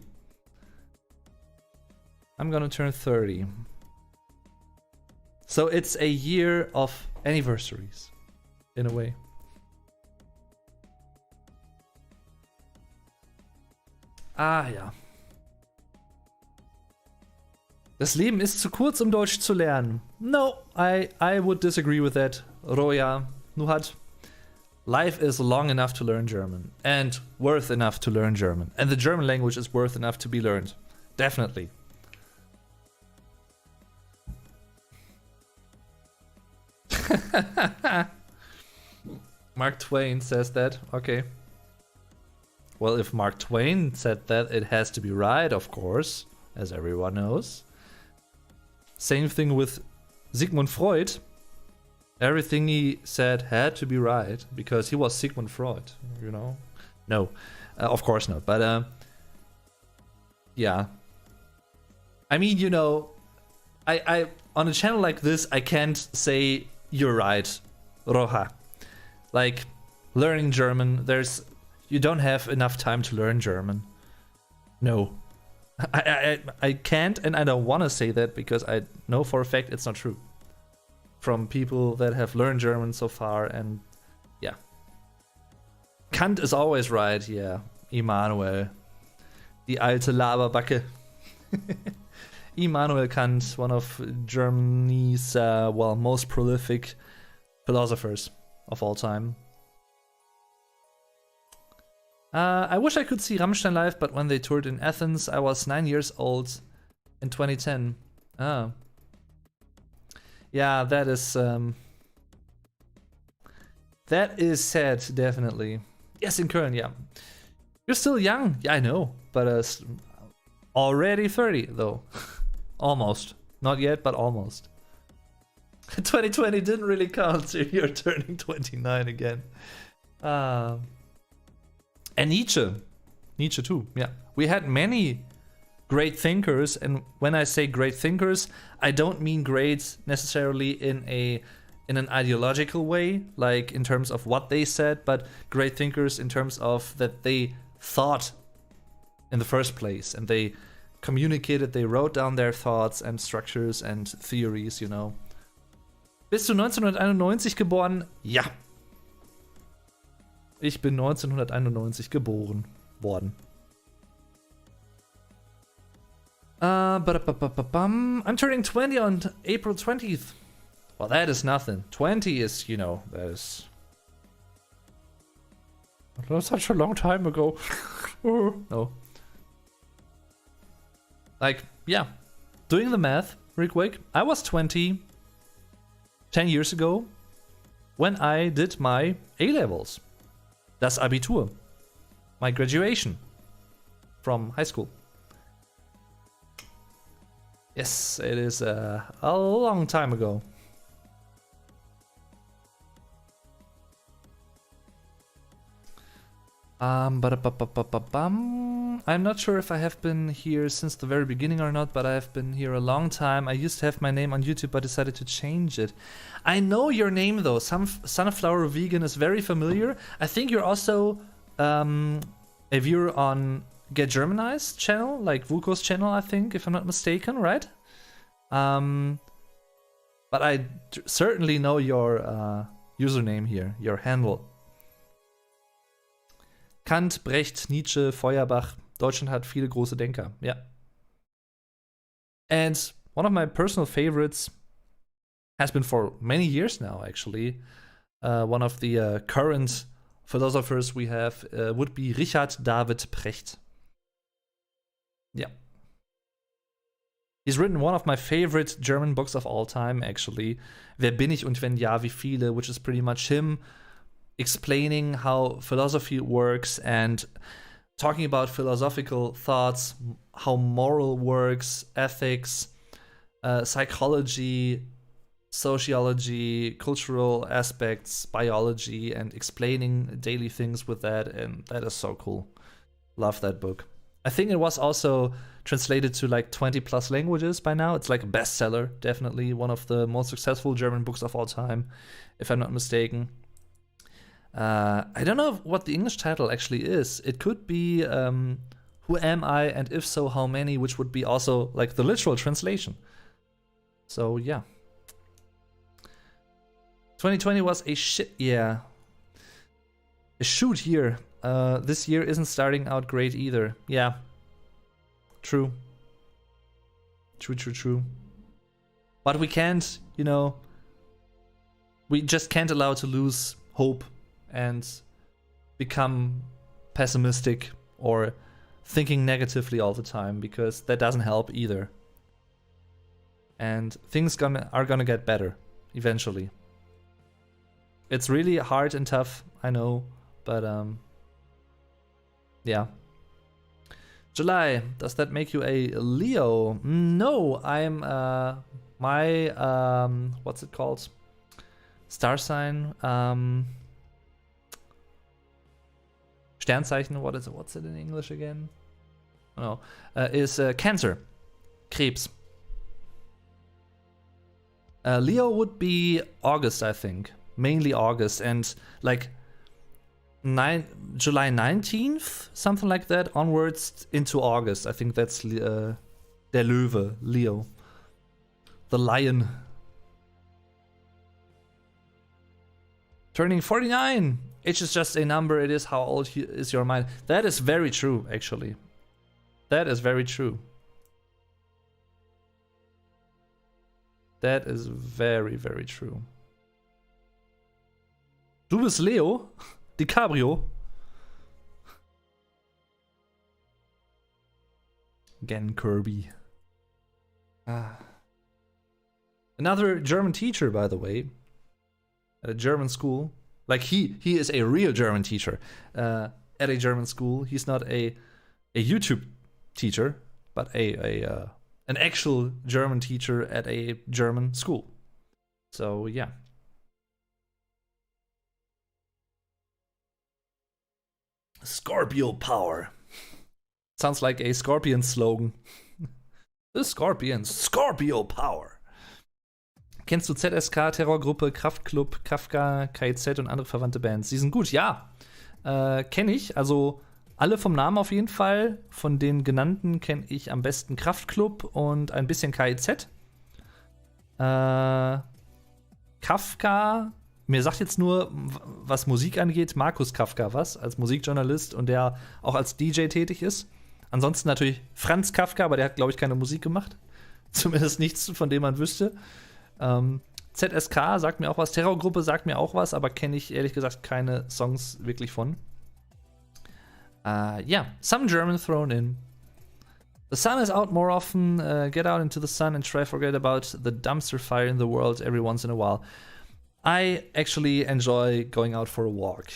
I'm gonna turn 30. So it's a year of anniversaries, in a way. Ja. Das Leben ist zu kurz, um Deutsch zu lernen. No, I would disagree with that. Roja, nu hat life is long enough to learn German and worth enough to learn German. And the German language is worth enough to be learned. Definitely. Mark Twain says that. Okay. Well, if Mark Twain said that, it has to be right, of course, as everyone knows. Same thing with Sigmund Freud. Everything he said had to be right because he was Sigmund Freud, you know? No, of course not. But yeah. I mean, you know, I on a channel like this, I can't say you're right, Roja. Like, learning German, you don't have enough time to learn German. No. I can't, and I don't want to say that because I know for a fact it's not true. From people that have learned German so far, and yeah. Kant is always right, yeah. Immanuel. Die alte Laberbacke. Immanuel Kant, one of Germany's, most prolific philosophers of all time. I wish I could see Rammstein live, but when they toured in Athens, I was 9 years old in 2010. Ah. Yeah, that is sad, definitely. Yes, in Köln, yeah. You're still young, yeah, I know, but already 30 though. Almost. Not yet, but almost. 2020 didn't really count, so you're turning 29 again. And Nietzsche too, yeah. We had many great thinkers, and when I say great thinkers, I don't mean great necessarily in an ideological way, like in terms of what they said, but great thinkers in terms of that they thought in the first place, and they communicated, they wrote down their thoughts and structures and theories, you know. Bist du 1991 geboren? Ja. Ich bin 1991 geboren worden. I'm turning 20 on April 20th. Well, that is nothing. 20 is, you know, that's such a long time ago. No. Like, yeah. Doing the math real quick. I was 20 10 years ago when I did my A-levels. Das Abitur. My graduation from high school. Yes, it is a long time ago. I'm not sure if I have been here since the very beginning or not, but I have been here a long time. I used to have my name on YouTube, but decided to change it. I know your name though. Sunflower Vegan is very familiar. I think you're also a viewer on Get Germanized channel, like Vuko's channel, I think, if I'm not mistaken, right? But I certainly know your username here, your handle. Kant, Brecht, Nietzsche, Feuerbach. Deutschland hat viele große Denker. Yeah. And one of my personal favorites has been for many years now, actually. One of the current philosophers we have would be Richard David Precht. Yeah. He's written one of my favorite German books of all time, actually. Wer bin ich und wenn ja, wie viele, which is pretty much him explaining how philosophy works and talking about philosophical thoughts, how moral works, ethics, psychology, sociology, cultural aspects, biology, and explaining daily things with that, and that is so cool. Love that book. I think it was also translated to like 20 plus languages by now. It's like a bestseller, definitely one of the most successful German books of all time, if I'm not mistaken. I don't know what the English title actually is. It could be Who Am I, and if so, how many, which would be also like the literal translation. So yeah. 2020 was a shit year. A shoot year. This year isn't starting out great either. Yeah. True. True. But we can't, you know, we just can't allow to lose hope and become pessimistic or thinking negatively all the time, because that doesn't help either. And things are gonna get better eventually. It's really hard and tough, I know, but yeah. July, does that make you a Leo? No, I'm my what's it called? Star sign, Sternzeichen, what's it in English again? Oh, is Cancer, Krebs. Leo would be August, I think, mainly August, and like July 19th, something like that, onwards into August. I think that's der Löwe, Leo, the lion. Turning 49. Age is just a number. It is how old is your mind. That is very true, actually. That is very true. That is very, very true. Du bist Leo? DiCaprio? Again, Kirby. Another German teacher, by the way, at a German school. Like he is a real German teacher at a German school. He's not a YouTube teacher, but an actual German teacher at a German school. So yeah. Scorpio power. Sounds like a Scorpion slogan. The Scorpions, Scorpio power. Kennst du ZSK, Terrorgruppe, Kraftklub, Kafka, KIZ und andere verwandte Bands? Die sind gut, ja. Kenne ich. Also alle vom Namen auf jeden Fall. Von den genannten kenne ich am besten Kraftklub und ein bisschen KIZ. Kafka, mir sagt jetzt nur, was Musik angeht, Markus Kafka was, als Musikjournalist und der auch als DJ tätig ist. Ansonsten natürlich Franz Kafka, aber der hat, glaube ich, keine Musik gemacht. Zumindest nichts, von dem man wüsste. ZSK sagt mir auch was, Terrorgruppe sagt mir auch was, aber kenne ich ehrlich gesagt keine Songs wirklich von. Yeah, some German thrown in. The sun is out more often. Get out into the sun and try forget about the dumpster fire in the world every once in a while. I actually enjoy going out for a walk.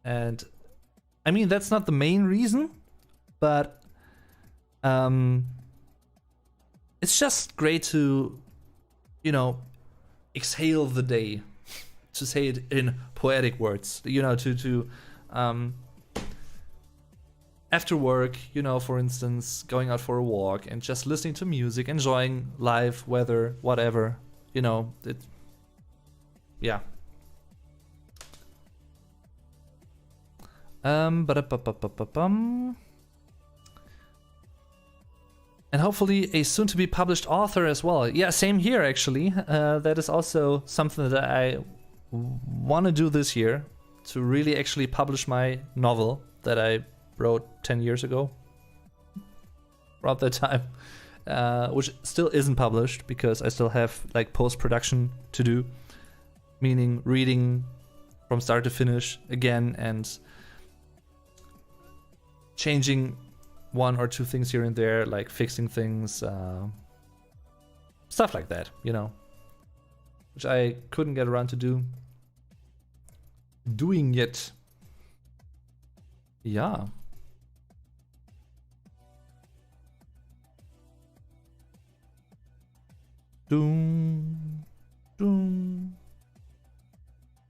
And I mean, that's not the main reason, but it's just great to, you know, exhale the day, to say it in poetic words, you know, to after work, you know, for instance, going out for a walk and just listening to music, enjoying life, weather, whatever, you know, yeah. And hopefully a soon-to-be published author as well. Yeah, same here actually. That is also something that I want to do this year, to really actually publish my novel that I wrote 10 years ago. Around that time. Which still isn't published because I still have like post-production to do. Meaning reading from start to finish again and changing one or two things here and there, like fixing things, stuff like that, you know, which I couldn't get around to doing yet. Yeah. Doom, doom.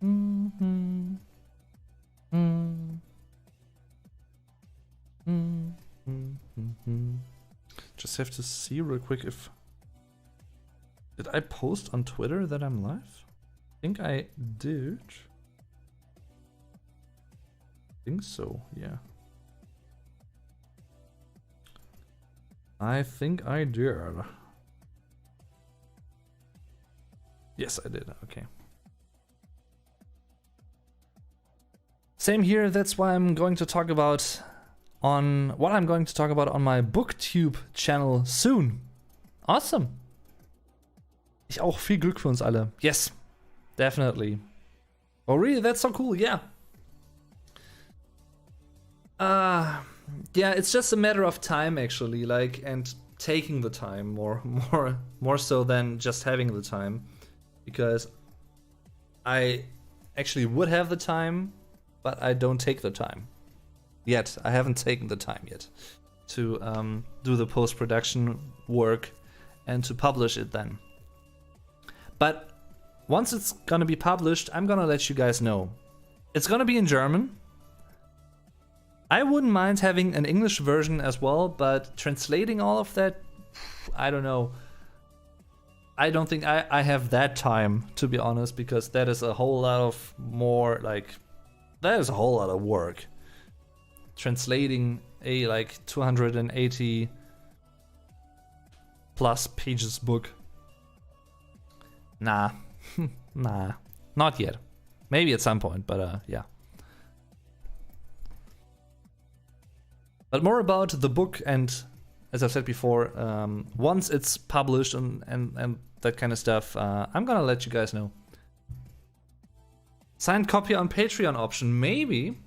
Mm-hmm. Mm-hmm. Mm-hmm. Just have to see real quick if... Did I post on Twitter that I'm live? I think I did. I think so, yeah. I think I did. Yes, I did, okay. Same here, that's why I'm going to talk about on my BookTube channel soon. Awesome. Ich auch, viel Glück für uns alle. Yes, definitely. Oh really, that's so cool, yeah. Yeah, it's just a matter of time actually, like, and taking the time more so than just having the time, because I actually would have the time, but I don't take the time yet. I haven't taken the time yet to do the post-production work and to publish it then. But once it's gonna be published, I'm gonna let you guys know. It's gonna be in German. I wouldn't mind having an English version as well, but translating all of that, I don't know. I don't think I have that time, to be honest, because that is a whole lot of more, like, that is a whole lot of work. Translating a, like, 280 plus pages book. Nah. Nah. Not yet. Maybe at some point, but yeah. But more about the book, and as I've said before, once it's published and that kind of stuff, I'm gonna let you guys know. Signed copy on Patreon option, maybe.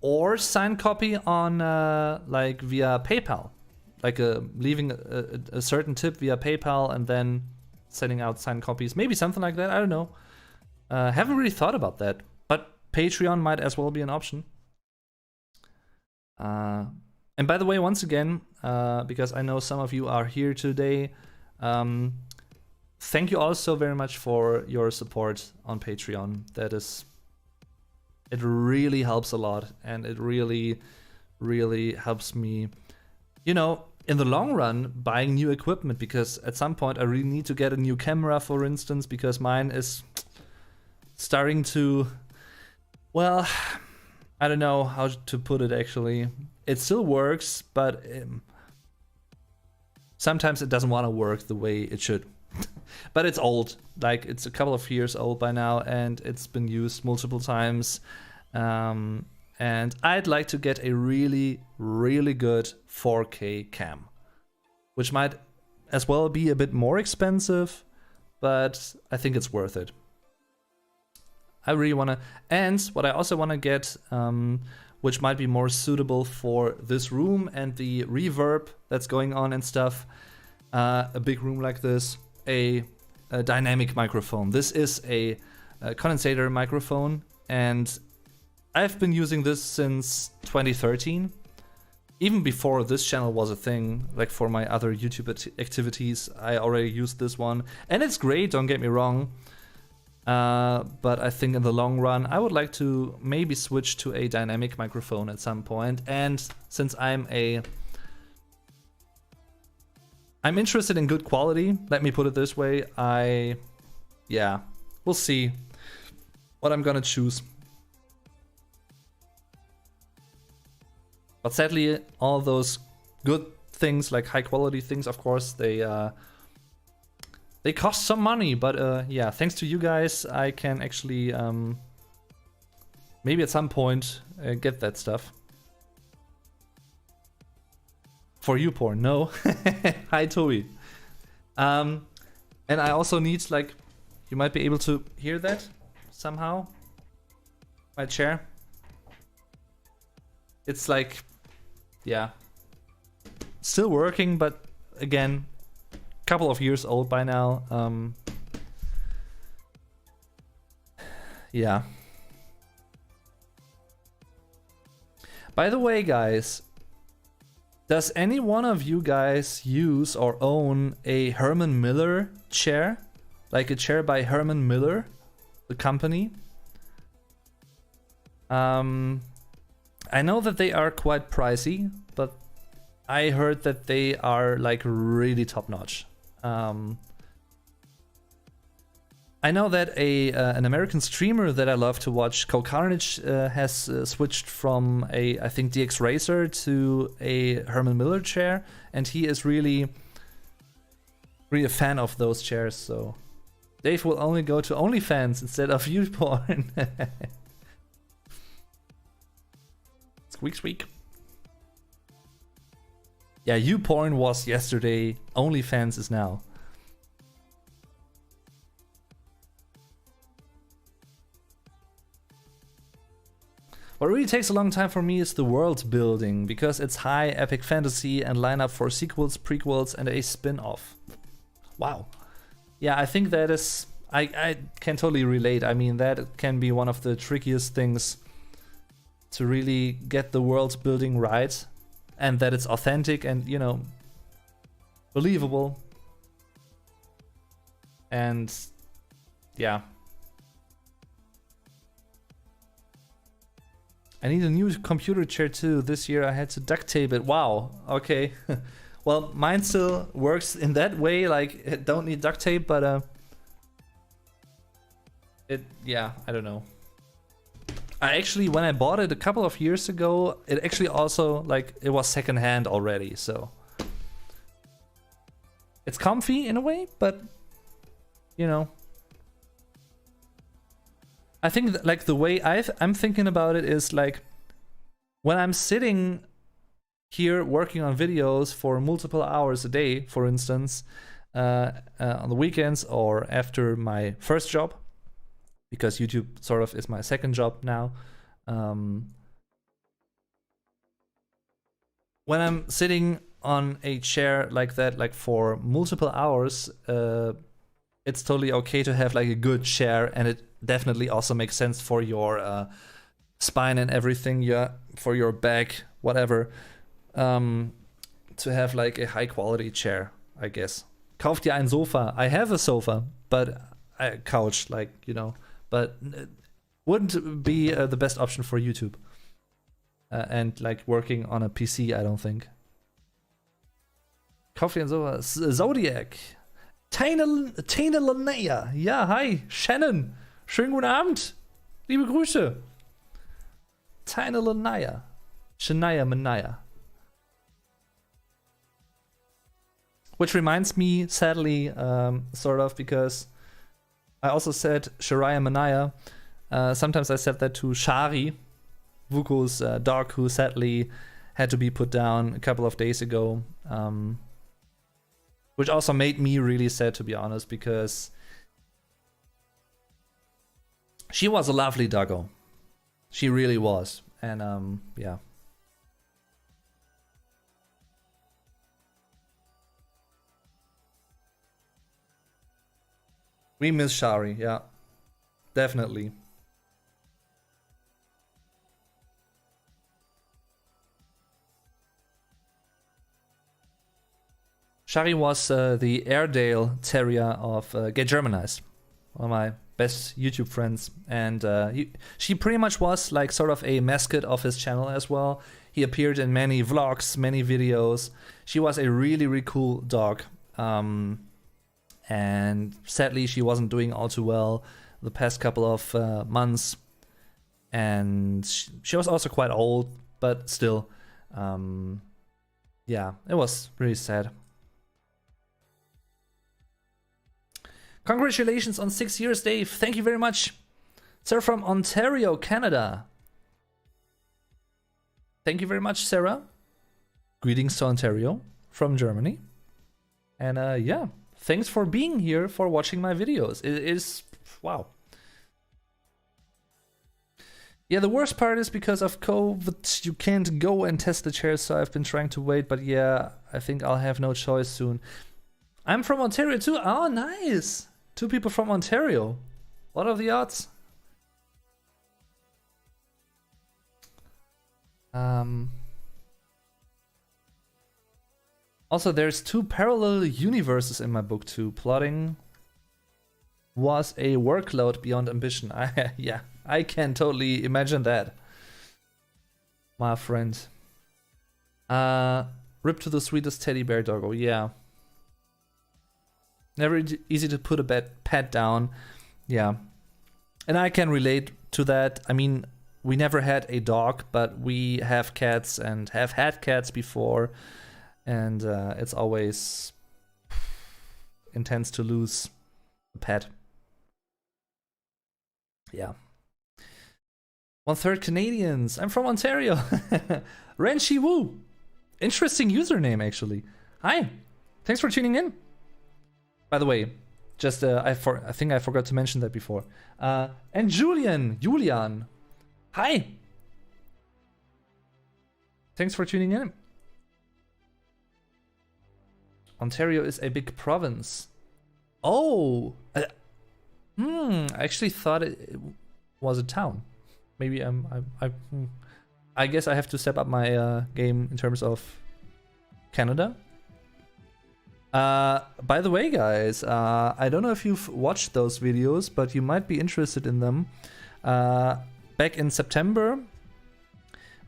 Or signed copy on like via PayPal, like leaving a certain tip via PayPal and then sending out signed copies, maybe something like that. I don't know. Haven't really thought about that, but Patreon might as well be an option. And by the way, once again, because I know some of you are here today, thank you also very much for your support on Patreon. It really helps a lot, and it really, really helps me, you know, in the long run, buying new equipment, because at some point I really need to get a new camera, for instance, because mine is starting to, well, I don't know how to put it actually. It still works, but sometimes it doesn't want to work the way it should. But it's old, like it's a couple of years old by now, and it's been used multiple times. And I'd like to get a really, really good 4K cam, which might as well be a bit more expensive, but I think it's worth it. I really want to, and what I also want to get, which might be more suitable for this room and the reverb that's going on and stuff, a big room like this, a dynamic microphone. This is a condensator microphone, and I've been using this since 2013. Even before this channel was a thing, like for my other YouTube activities, I already used this one. And it's great, don't get me wrong. But I think in the long run, I would like to maybe switch to a dynamic microphone at some point. And since I'm interested in good quality, let me put it this way, yeah, we'll see what I'm gonna choose. But sadly, all those good things, like high quality things, of course, they cost some money. But yeah, thanks to you guys, I can actually maybe at some point get that stuff. For you, porn, no. Hi, Toby. And I also need, like, you might be able to hear that somehow. My chair. It's like, yeah, still working, but again, couple of years old by now. Yeah. By the way, guys, does any one of you guys use or own a Herman Miller chair? Like a chair by Herman Miller, the company? I know that they are quite pricey, but I heard that they are like really top notch. I know that an American streamer that I love to watch, Carnage, has switched from I think DX Racer to a Herman Miller chair, and he is really a fan of those chairs. So Dave will only go to OnlyFans instead of YouPorn. Squeak squeak. Yeah, YouPorn was yesterday, OnlyFans is now. What really takes a long time for me is the world building, because it's high epic fantasy and lineup for sequels, prequels, and a spin-off. Wow. Yeah, I think that is... I can totally relate. I mean, that can be one of the trickiest things to really get the world building right, and that it's authentic and, you know, believable. And yeah. I need a new computer chair too. This year I had to duct tape it. Wow. Okay. Well, mine still works in that way. Like, it don't need duct tape, but yeah, I don't know. I actually, when I bought it a couple of years ago, it actually also, like, it was secondhand already. So it's comfy in a way, but you know. I think that, like, the way I'm thinking about it is like, when I'm sitting here working on videos for multiple hours a day, for instance, on the weekends or after my first job, because YouTube sort of is my second job now. When I'm sitting on a chair like that, like for multiple hours, it's totally okay to have like a good chair, and it definitely also makes sense for your spine and everything, yeah, for your back, whatever, to have like a high quality chair, I guess. Kauf dir ein Sofa. I have a sofa, but a couch, like, you know, but it wouldn't be the best option for YouTube. And like working on a PC, I don't think. Kauf dir ein Sofa. Zodiac. Taina Linnea. Ja, hi. Shannon. Schönen guten Abend. Liebe Grüße. Taina Linnea. Shania Manaya. Which reminds me, sadly, sort of, because I also said Shania Manaya. Sometimes I said that to Shari, Vuko's dog, who sadly had to be put down a couple of days ago. Which also made me really sad, to be honest, because she was a lovely doggo. She really was. And yeah. We miss Shari, yeah. Definitely. Shari was the Airedale Terrier of Get Germanized, one of my best YouTube friends, and she pretty much was like sort of a mascot of his channel as well. He appeared in many vlogs, many videos. She was a really, really cool dog, and sadly she wasn't doing all too well the past couple of months, and she was also quite old, but still, yeah, it was really sad. Congratulations on 6 years, Dave. Thank you very much. Sarah from Ontario, Canada. Thank you very much, Sarah. Greetings to Ontario from Germany. And yeah, thanks for being here, for watching my videos. It is, wow. Yeah, the worst part is because of COVID, you can't go and test the chairs, so I've been trying to wait, but yeah, I think I'll have no choice soon. I'm from Ontario too. Oh, nice. 2 people from Ontario. What are the odds? Also, there's 2 parallel universes in my book too. Plotting was a workload beyond ambition. Yeah, I can totally imagine that, my friend. Rip to the sweetest teddy bear doggo. Yeah. Never easy to put a pet down. Yeah. And I can relate to that. I mean, we never had a dog, but we have cats and have had cats before. And it's always intense to lose a pet. Yeah. 1/3 Canadians. I'm from Ontario. Renshi Wu. Interesting username, actually. Hi. Thanks for tuning in. By the way, just I think I forgot to mention that before. And Julian, hi. Thanks for tuning in. Ontario is a big province. Oh, I actually thought it was a town. Maybe I guess I have to step up my game in terms of Canada. By the way, guys, I don't know if you've watched those videos, but you might be interested in them. Back in September,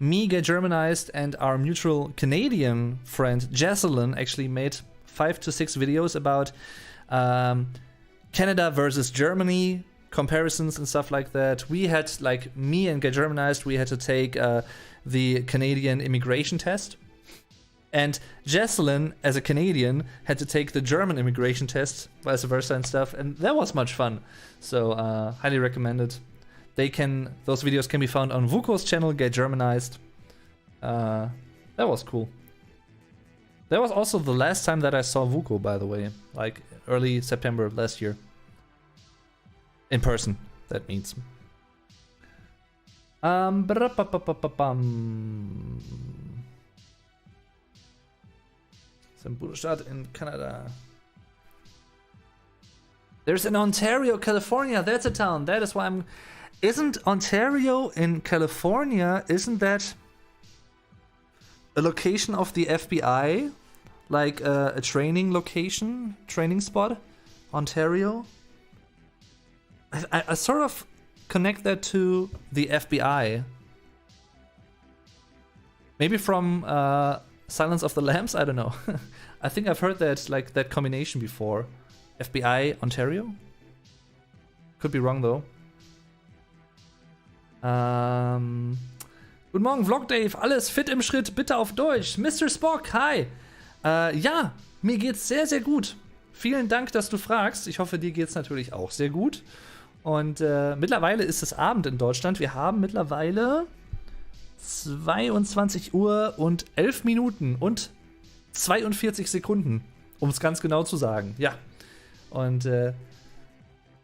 me, Gay Germanized, and our mutual Canadian friend Jesselyn actually made 5 to 6 videos about Canada versus Germany, comparisons and stuff like that. We had, like, me and Gay Germanized, we had to take the Canadian immigration test. And Jesselyn, as a Canadian, had to take the German immigration test, vice versa and stuff. And that was much fun. So, highly recommended. Those videos can be found on Vuko's channel, Gay Germanized. That was cool. That was also the last time that I saw Vuko, by the way. Like, early September of last year. In person, that means. Bundesstaat in Canada. There's an Ontario, California. That's a town. That is why I'm... Isn't Ontario in California, isn't that a location of the FBI? Like a training location, training spot? Ontario? I sort of connect that to the FBI. Maybe from Silence of the Lambs? I don't know. I think I've heard that combination before. FBI, Ontario? Could be wrong though. Guten Morgen, Vlog Dave. Alles fit im Schritt, bitte auf Deutsch. Mr. Spock, hi. Ja, mir geht's sehr, sehr gut. Vielen Dank, dass du fragst. Ich hoffe, dir geht's natürlich auch sehr gut. Und mittlerweile ist es Abend in Deutschland. Wir haben mittlerweile 22 Uhr und 11 Minuten und 42 Sekunden, um es ganz genau zu sagen. Ja. Und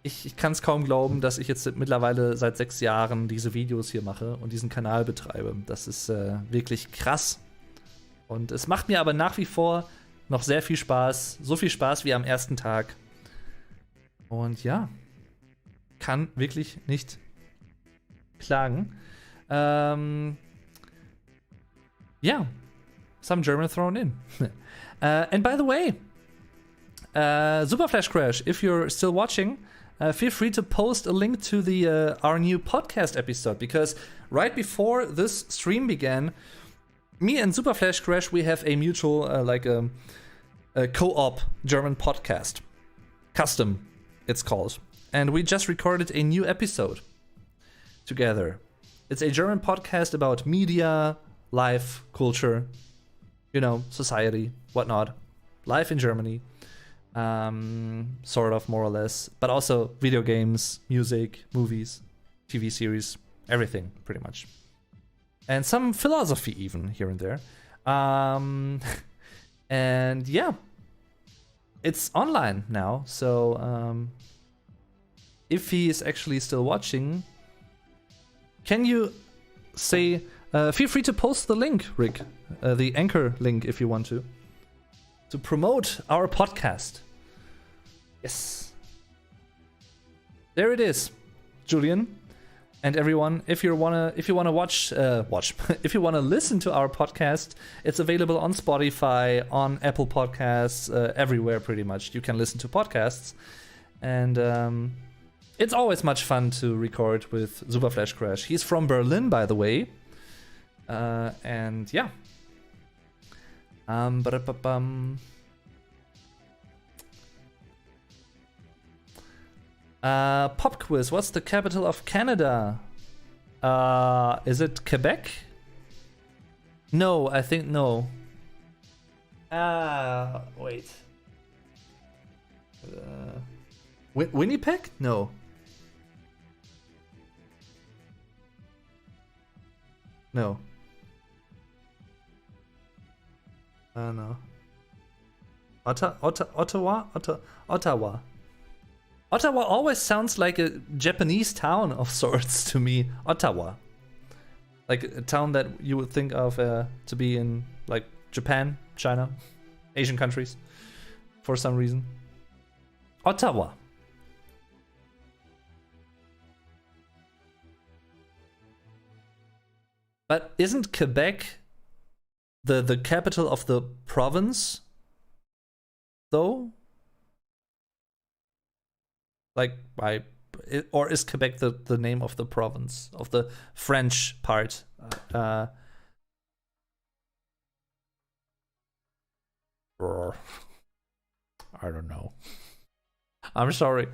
ich kann es kaum glauben, dass ich jetzt mittlerweile seit 6 Jahren diese Videos hier mache und diesen Kanal betreibe. Das ist wirklich krass. Und es macht mir aber nach wie vor noch sehr viel Spaß. So viel Spaß wie am ersten Tag. Und ja, kann wirklich nicht klagen. Yeah, some German thrown in. And by the way, Super Flash Crash, if you're still watching, feel free to post a link to the our new podcast episode, because right before this stream began, me and Super Flash Crash, we have a mutual a co-op German podcast, Custom, it's called, and we just recorded a new episode together. It's a German podcast about media, life, culture, you know, society, whatnot, life in Germany, sort of, more or less, but also video games, music, movies, TV series, everything, pretty much. And some philosophy even, here and there. And yeah, it's online now, so if he is actually still watching, can you say... feel free to post the link, Rick, the Anchor link, if you want to promote our podcast. Yes. There it is, Julian, and everyone. If you wanna watch, if you wanna listen to our podcast, it's available on Spotify, on Apple Podcasts, everywhere pretty much. You can listen to podcasts, and it's always much fun to record with Super Flash Crash. He's from Berlin, by the way. And yeah. Pop quiz. What's the capital of Canada? Is it Quebec? No, I think no. Wait. Winnipeg? No. No. No. Ottawa? Ottawa. Ottawa always sounds like a Japanese town of sorts to me. Ottawa. Like a town that you would think of to be in like Japan, China, Asian countries for some reason. Ottawa. But isn't Quebec the capital of the province, though? Like, or is Quebec the name of the province, of the French part? I don't know. I'm sorry.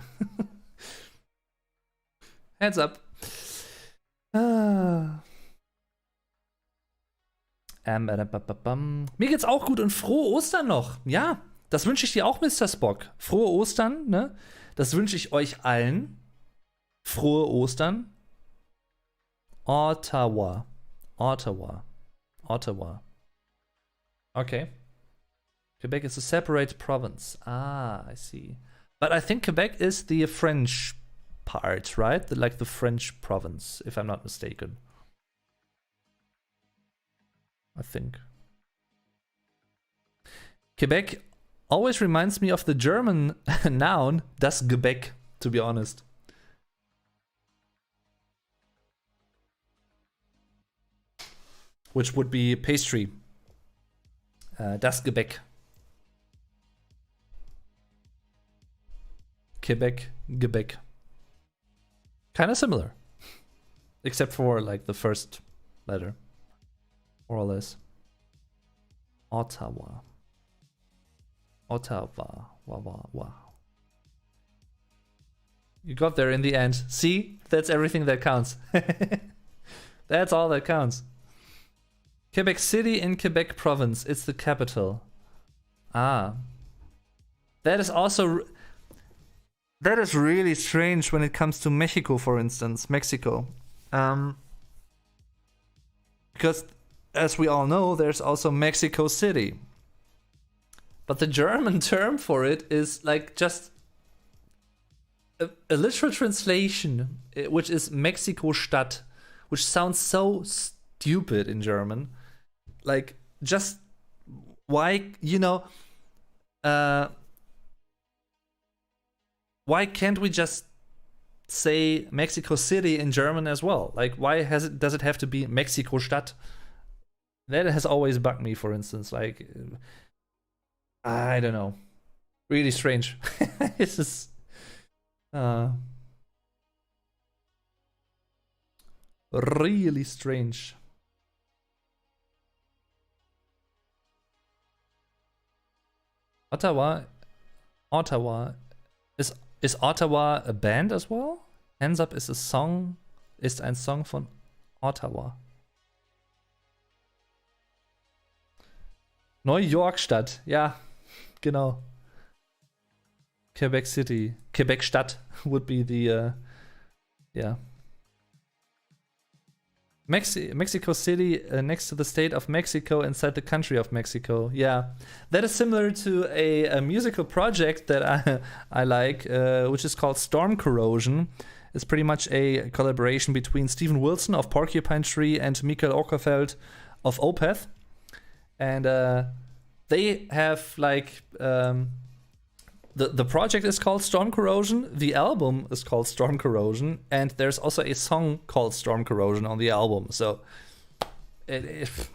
Heads up. Mir geht's auch gut und frohe Ostern noch. Ja, das wünsche ich dir auch, Mr. Spock. Frohe Ostern, ne? Das wünsche ich euch allen. Frohe Ostern. Ottawa. Okay. Quebec is a separate province. Ah, I see. But I think Quebec is the French part, right? Like the French province, if I'm not mistaken. I think. Quebec always reminds me of the German noun, das Gebäck, to be honest. Which would be pastry. Das Gebäck. Quebec, Gebäck. Kind of similar. Except for like the first letter. More or less. Ottawa. Wow. You got there in the end. See? That's everything that counts. That's all that counts. Quebec City in Quebec Province. It's the capital. Ah. That is also... That is really strange when it comes to Mexico, for instance. Mexico. Because, as we all know, there's also Mexico City. But the German term for it is like just a literal translation, which is Mexiko-Stadt, which sounds so stupid in German. Like, just why, why can't we just say Mexico City in German as well? Like, why does it have to be Mexiko-Stadt? That has always bugged me, for instance. Like, I don't know. Really strange. It's just... really strange. Ottawa. Is Ottawa a band as well? Hands Up ist ein Song von Ottawa. New-York-Stadt, ja, genau. Quebec City. Quebec-Stadt would be the, yeah. Mexico City next to the state of Mexico inside the country of Mexico. Yeah, that is similar to a musical project that I like, which is called Storm Corrosion. It's pretty much a collaboration between Steven Wilson of Porcupine Tree and Mikael Åkerfeldt of Opeth. And they have like the project is called Storm Corrosion. The album is called Storm Corrosion, and there's also a song called Storm Corrosion on the album. So,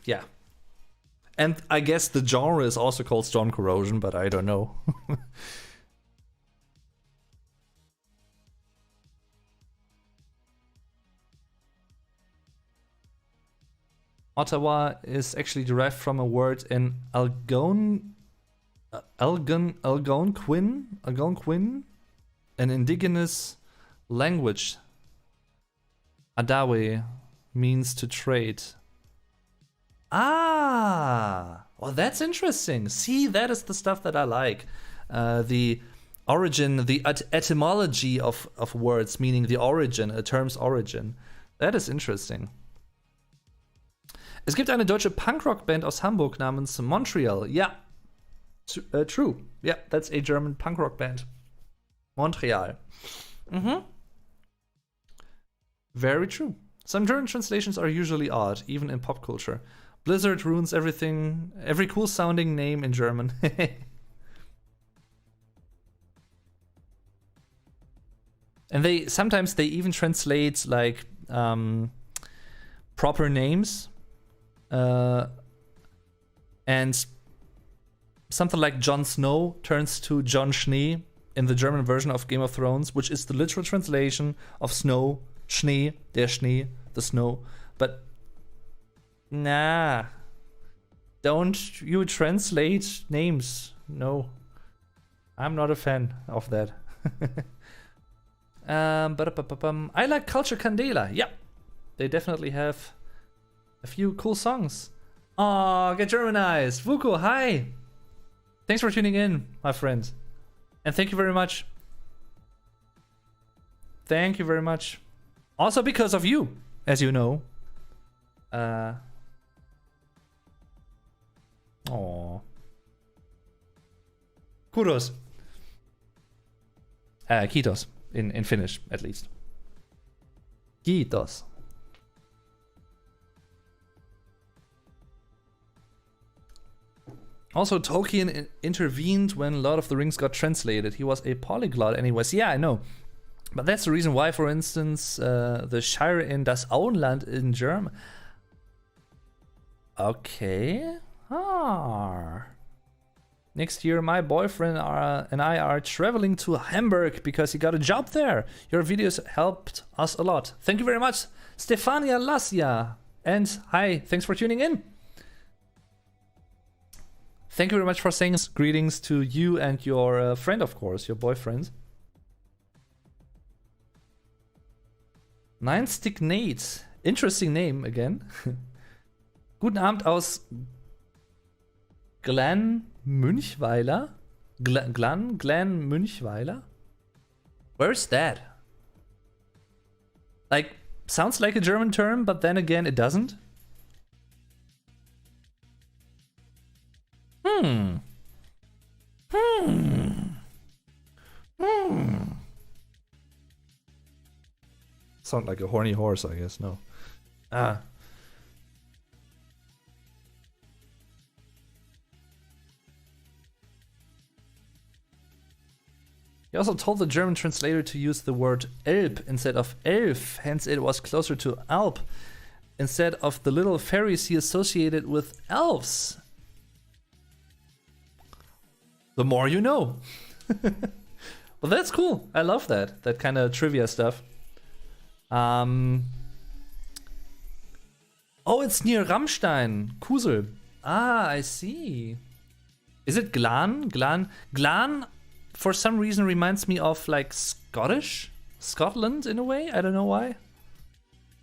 yeah. And I guess the genre is also called Storm Corrosion, but I don't know. Ottawa is actually derived from a word in Algonquin, an indigenous language. Adawe means to trade. Ah, well, that's interesting. See, that is the stuff that I like. The origin, the etymology of words, meaning the origin, a term's origin. That is interesting. Es gibt eine deutsche Punkrock-Band aus Hamburg namens Montreal. Ja, true. Yeah, that's a German punk rock band. Montreal. Very true. Some German translations are usually odd, even in pop culture. Blizzard ruins everything, every cool sounding name in German. And they sometimes they even translate like proper names, and something like Jon Snow turns to Jon Schnee in the German version of Game of Thrones, which is the literal translation of snow, Schnee, der Schnee, the snow. But nah, don't you translate names? No, I'm not a fan of that. I like Culture Candela. Yeah, they definitely have a few cool songs. Aw, get Germanized. Vuko, hi. Thanks for tuning in, my friend. And thank you very much. Thank you very much. Also because of you, as you know. Aww. Kudos. Kiitos. In Finnish, at least. Kiitos. Also, Tolkien intervened when Lord of the Rings got translated. He was a polyglot anyways. Yeah, I know. But that's the reason why, for instance, the Shire in Das Auenland in German. Okay. Next year, my boyfriend and I are traveling to Hamburg because he got a job there. Your videos helped us a lot. Thank you very much, Stefania Lassia. And hi, thanks for tuning in. Thank you very much for saying greetings to you and your friend, of course, your boyfriend. Nine-Stick Nate. Interesting name again. Guten Abend aus Glen Münchweiler? Glen Münchweiler? Where's that? Like, sounds like a German term, but then again, it doesn't. Sound like a horny horse, I guess. No. He also told the German translator to use the word Elb instead of Elf, hence it was closer to Alp, instead of the little fairies he associated with elves. The more you know. Well, that's cool. I love that kind of trivia stuff. Oh, it's near Rammstein, Kusel. Ah, I see. Is it Glan? Glan, for some reason, reminds me of like Scotland in a way. I don't know why.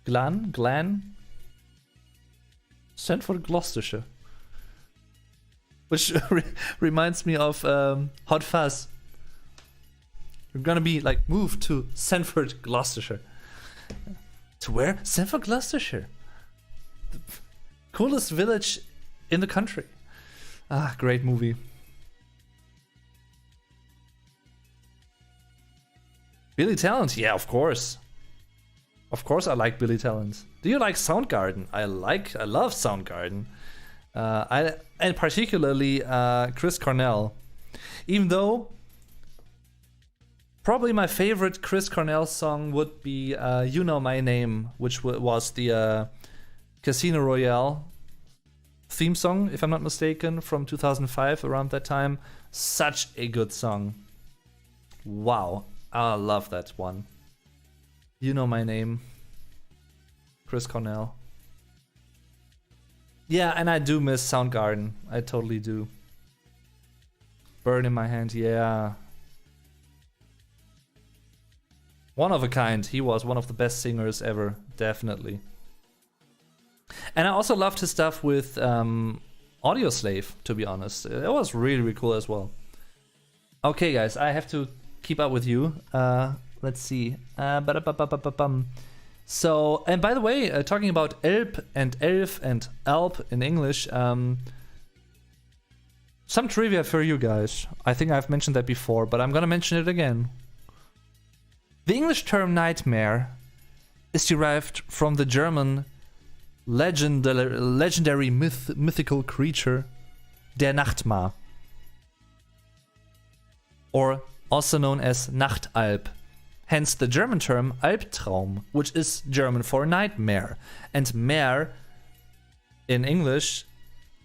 Glan. Sandford, Gloucestershire. Which reminds me of Hot Fuzz. You're gonna be like moved to Sandford, Gloucestershire. To where? Sandford, Gloucestershire. The coolest village in the country. Ah, great movie. Billy Talent, yeah, of course. Of course I like Billy Talent. Do you like Soundgarden? I love Soundgarden. And particularly Chris Cornell. Even though probably my favorite Chris Cornell song would be You Know My Name, which was the Casino Royale theme song, if I'm not mistaken, from 2005, around that time. Such a good song. Wow, I love that one. You Know My Name, Chris Cornell. Yeah, and I do miss Soundgarden. I totally do. Burn in My Hand, yeah. One of a kind. He was one of the best singers ever, definitely. And I also loved his stuff with Audioslave, to be honest. It was really, really cool as well. Okay, guys, I have to keep up with you. Let's see. So, and by the way, talking about Elb and Elf and Alp in English, some trivia for you guys. I think I've mentioned that before, but I'm gonna mention it again. The English term nightmare is derived from the German legendary mythical creature, der Nachtmar, or also known as Nachtalb. Hence the German term Albtraum, which is German for nightmare. And Mare in English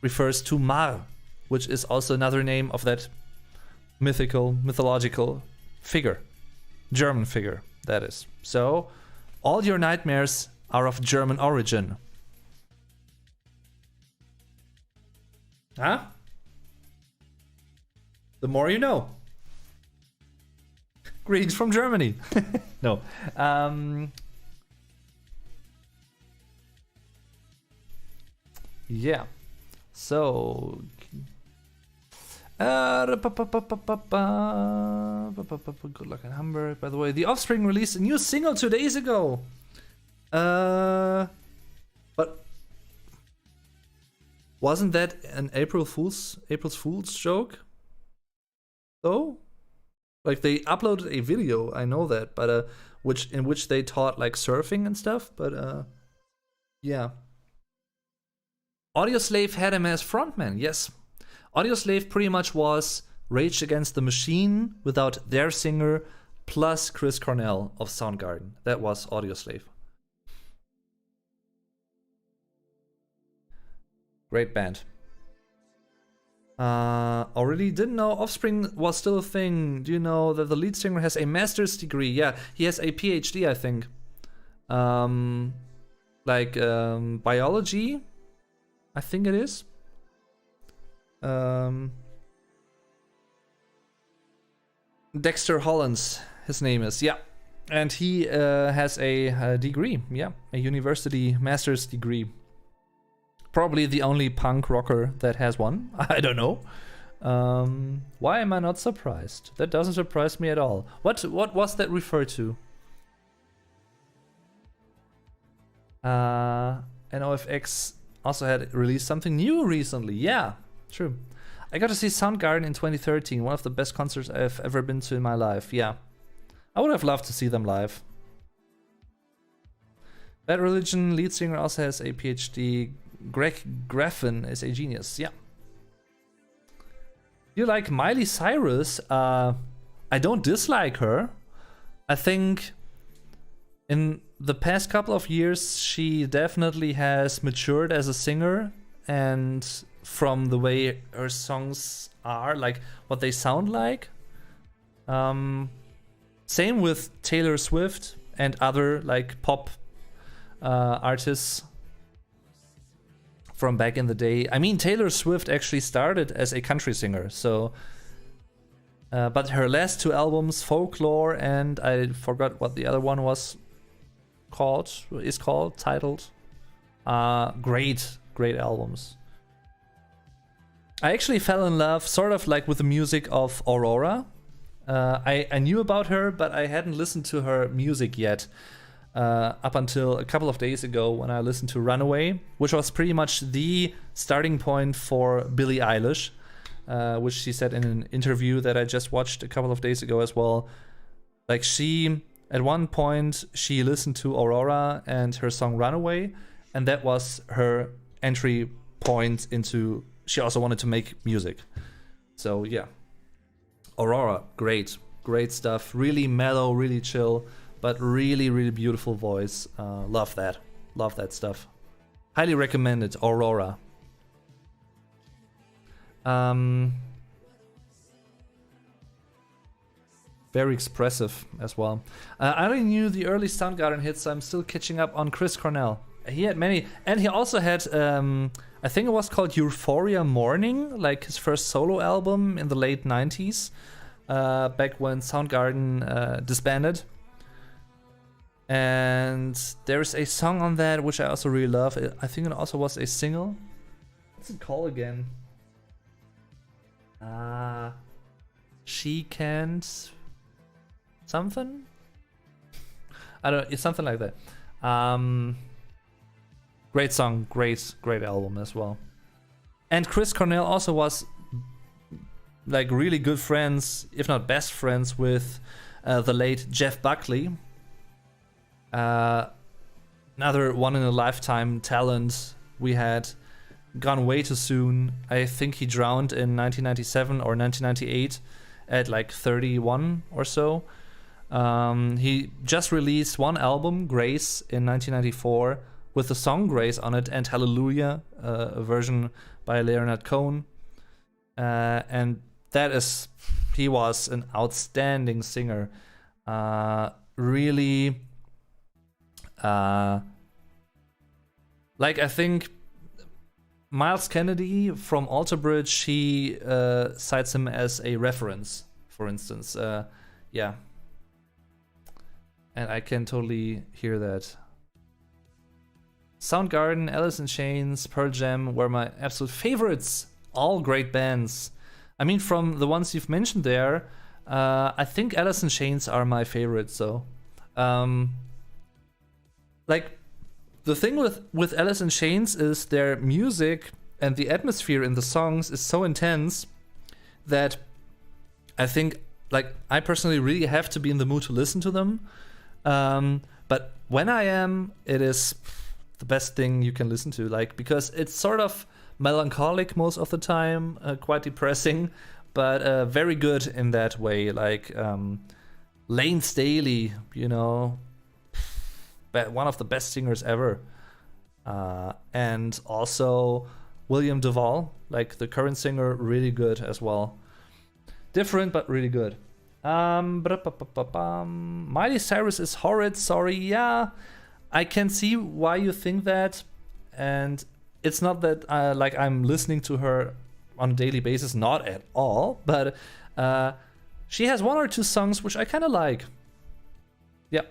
refers to Mar, which is also another name of that mythological figure. German figure, that is. So, all your nightmares are of German origin. Huh? The more you know. Greetings from Germany. No. Yeah. So. Good luck in Hamburg. By the way, The Offspring released a new single 2 days ago. But wasn't that an April Fool's joke? Though? Like, they uploaded a video, I know that, but in which they taught like surfing and stuff, but yeah. Audioslave had him as frontman, yes. Audioslave pretty much was Rage Against the Machine without their singer plus Chris Cornell of Soundgarden. That was Audioslave. Great band. Already didn't know Offspring was still a thing. Do you know that the lead singer has a master's degree? Yeah, he has a PhD, I think. Biology, I think it is. Dexter Hollins, his name is, yeah. And he has a degree, yeah, a university master's degree. Probably the only punk rocker that has one. I don't know. Why am I not surprised? That doesn't surprise me at all. What was that referred to? NOFX also had released something new recently. Yeah, true. I got to see Soundgarden in 2013. One of the best concerts I've ever been to in my life. Yeah. I would have loved to see them live. Bad Religion lead singer also has a PhD. Greg Graffin is a genius, yeah. You like Miley Cyrus? I don't dislike her. I think in the past couple of years she definitely has matured as a singer, and from the way her songs are, like what they sound like. Same with Taylor Swift and other like pop artists from back in the day. I mean, Taylor Swift actually started as a country singer, so but her last two albums, Folklore and I forgot what the other one was titled. Great albums. I actually fell in love sort of like with the music of Aurora. I knew about her, but I hadn't listened to her music yet. Up until a couple of days ago when I listened to Runaway, which was pretty much the starting point for Billie Eilish, which she said in an interview that I just watched a couple of days ago as well. Like, she, at one point, she listened to Aurora and her song Runaway, and that was her entry point into, she also wanted to make music. So yeah, Aurora, great stuff, really mellow, really chill, but really beautiful voice. Love that stuff. Highly recommended, Aurora. Very expressive as well. I only knew the early Soundgarden hits, so I'm still catching up on Chris Cornell. He had many, and he also had, I think it was called Euphoria Morning, like his first solo album in the late 90s, back when Soundgarden disbanded. And there's a song on that which I also really love. I think it also was a single. What's it called again? She Can't... something? I don't know, it's something like that. Great song, great album as well. And Chris Cornell also was like really good friends, if not best friends, with the late Jeff Buckley. another one in a lifetime talent we had, gone way too soon. I think he drowned in 1997 or 1998 at like 31 or so. He just released one album, Grace, in 1994 with the song Grace on it and Hallelujah, a version by Leonard Cohen. And he was an outstanding singer. Really, like I think Miles Kennedy from Alter Bridge, he cites him as a reference, for instance. Yeah. And I can totally hear that. Soundgarden, Alice in Chains, Pearl Jam were my absolute favorites. All great bands. I mean, from the ones you've mentioned there, I think Alice in Chains are my favorites. So, like, the thing with Alice in Chains is their music and the atmosphere in the songs is so intense that I think, like, I personally really have to be in the mood to listen to them. But when I am, it is the best thing you can listen to, like, because it's sort of melancholic most of the time, quite depressing, but very good in that way. Like Lane Staley, you know, one of the best singers ever, and also William Duvall, like the current singer, really good as well. Different but really good. Miley Cyrus is horrid, sorry. Yeah, I can see why you think that, and it's not that like I'm listening to her on a daily basis, not at all, but she has one or two songs which I kind of like. Yeah.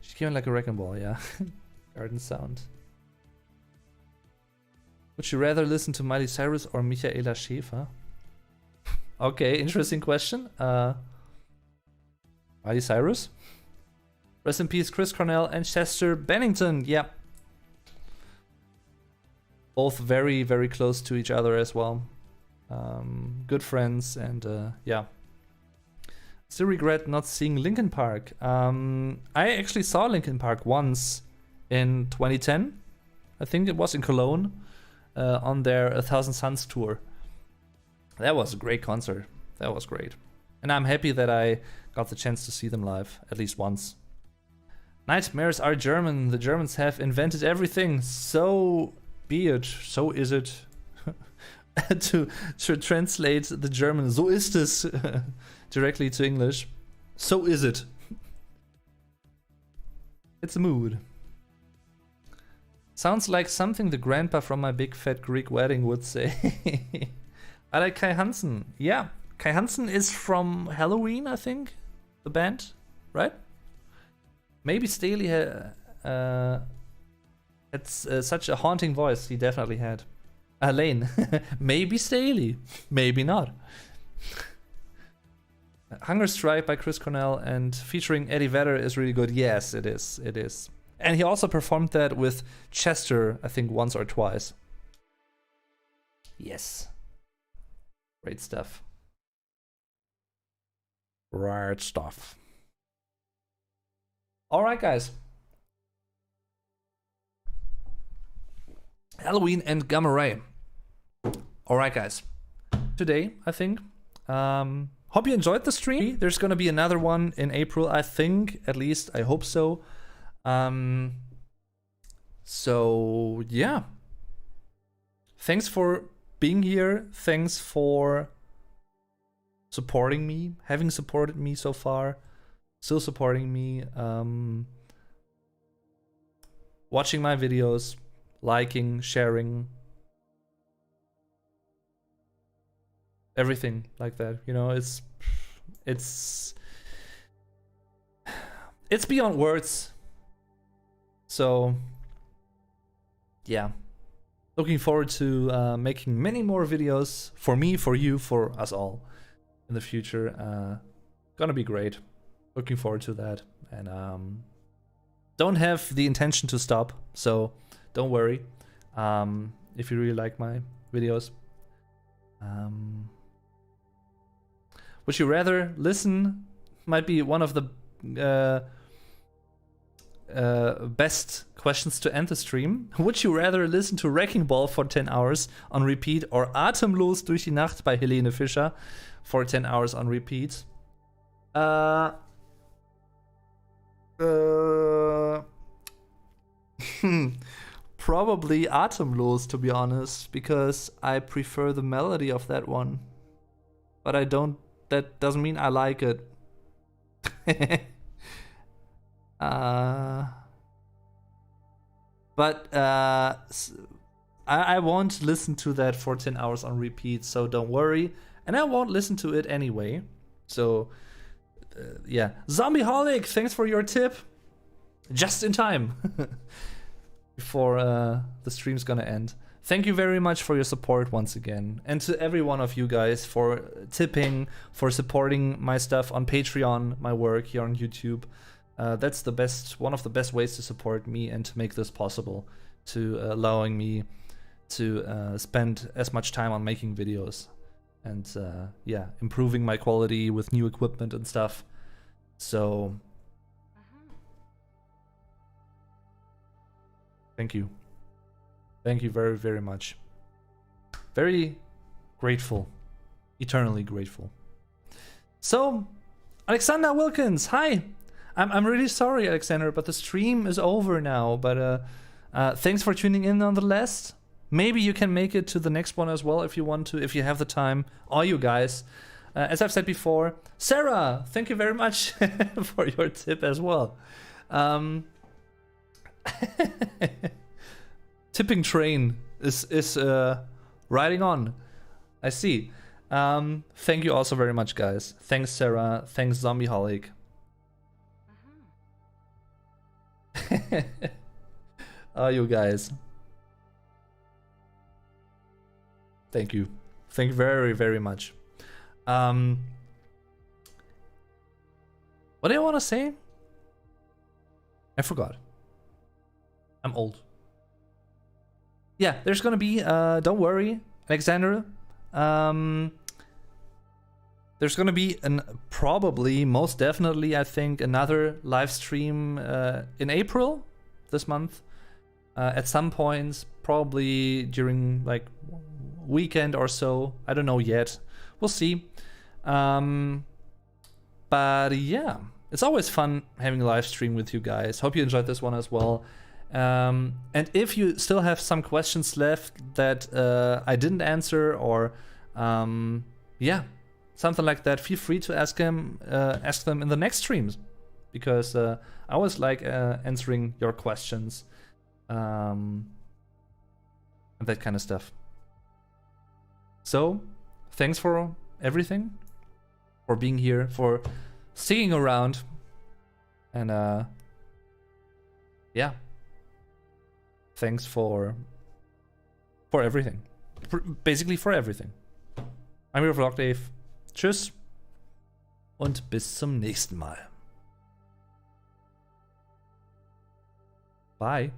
She's giving like a wrecking ball, yeah. Garden sound. Would you rather listen to Miley Cyrus or Michaela Schäfer? Okay, interesting question. Miley Cyrus. Rest in peace, Chris Cornell and Chester Bennington. Yeah. Both very, very close to each other as well. Good friends, and yeah. Still regret not seeing Linkin Park. I actually saw Linkin Park once in 2010. I think it was in Cologne, on their 1,000 Suns tour. That was a great concert. That was great. And I'm happy that I got the chance to see them live, at least once. Nightmares are German. The Germans have invented everything. So be it. So is it. to translate the German "so ist es" directly to English, so is it. It's a mood. Sounds like something the grandpa from my big fat Greek wedding would say. I like Kai Hansen. Yeah, Kai Hansen is from Halloween, I think, the band, right? Maybe Staley had such a haunting voice. He definitely had. Lane. Maybe Staley, maybe not. Hunger Strike by Chris Cornell and featuring Eddie Vedder is really good. Yes, it is. It is. And he also performed that with Chester, I think, once or twice. Yes. Great stuff. Right stuff. All right, guys. Halloween and Gamma Ray. All right, guys. Today, I think. Hope you enjoyed the stream. There's gonna be another one in April, I think. At least, I hope so. So, yeah. Thanks for being here. Thanks for supporting me, having supported me so far, still supporting me, watching my videos, liking, sharing, everything like that. You know, it's beyond words. So yeah, looking forward to making many more videos for me, for you, for us all in the future. Gonna be great. Looking forward to that, and don't have the intention to stop, so don't worry. If you really like my videos, Would you rather listen? Might be one of the best questions to end the stream. Would you rather listen to Wrecking Ball for 10 hours on repeat or Atemlos durch die Nacht by Helene Fischer for 10 hours on repeat? Probably Atemlos, to be honest, because I prefer the melody of that one. But that doesn't mean I like it. But I won't listen to that for 10 hours on repeat, so don't worry. And I won't listen to it anyway. So, yeah. Zombieholic, thanks for your tip. Just in time. Before the stream's gonna end. Thank you very much for your support once again. And to every one of you guys for tipping, for supporting my stuff on Patreon, my work here on YouTube. That's one of the best ways to support me and to make this possible, to allowing me to spend as much time on making videos and yeah, improving my quality with new equipment and stuff. So thank you. Thank you very, very much. Very grateful. Eternally grateful. So, Alexander Wilkins, hi! I'm really sorry, Alexander, but the stream is over now. But thanks for tuning in nonetheless. Maybe you can make it to the next one as well if you want to, if you have the time. All you guys. As I've said before, Sarah, thank you very much for your tip as well. Tipping train is riding on. I see. Thank you also very much, guys. Thanks, Sarah. Thanks, Zombieholic. Oh, you guys. Thank you. Thank you very, very much. What do I want to say? I forgot. I'm old. Yeah, there's gonna be, don't worry, Alexander. There's gonna be probably, most definitely, I think, another live stream in April this month. At some point, probably during like weekend or so. I don't know yet. We'll see. But yeah, it's always fun having a live stream with you guys. Hope you enjoyed this one as well. And if you still have some questions left that I didn't answer, or yeah, something like that, feel free to ask them in the next streams, because I always like answering your questions and that kind of stuff. So thanks for everything, for being here, for sticking around, and yeah, thanks for everything, basically for everything. I'm your Vlog Dave. Tschüss und bis zum nächsten Mal. Bye.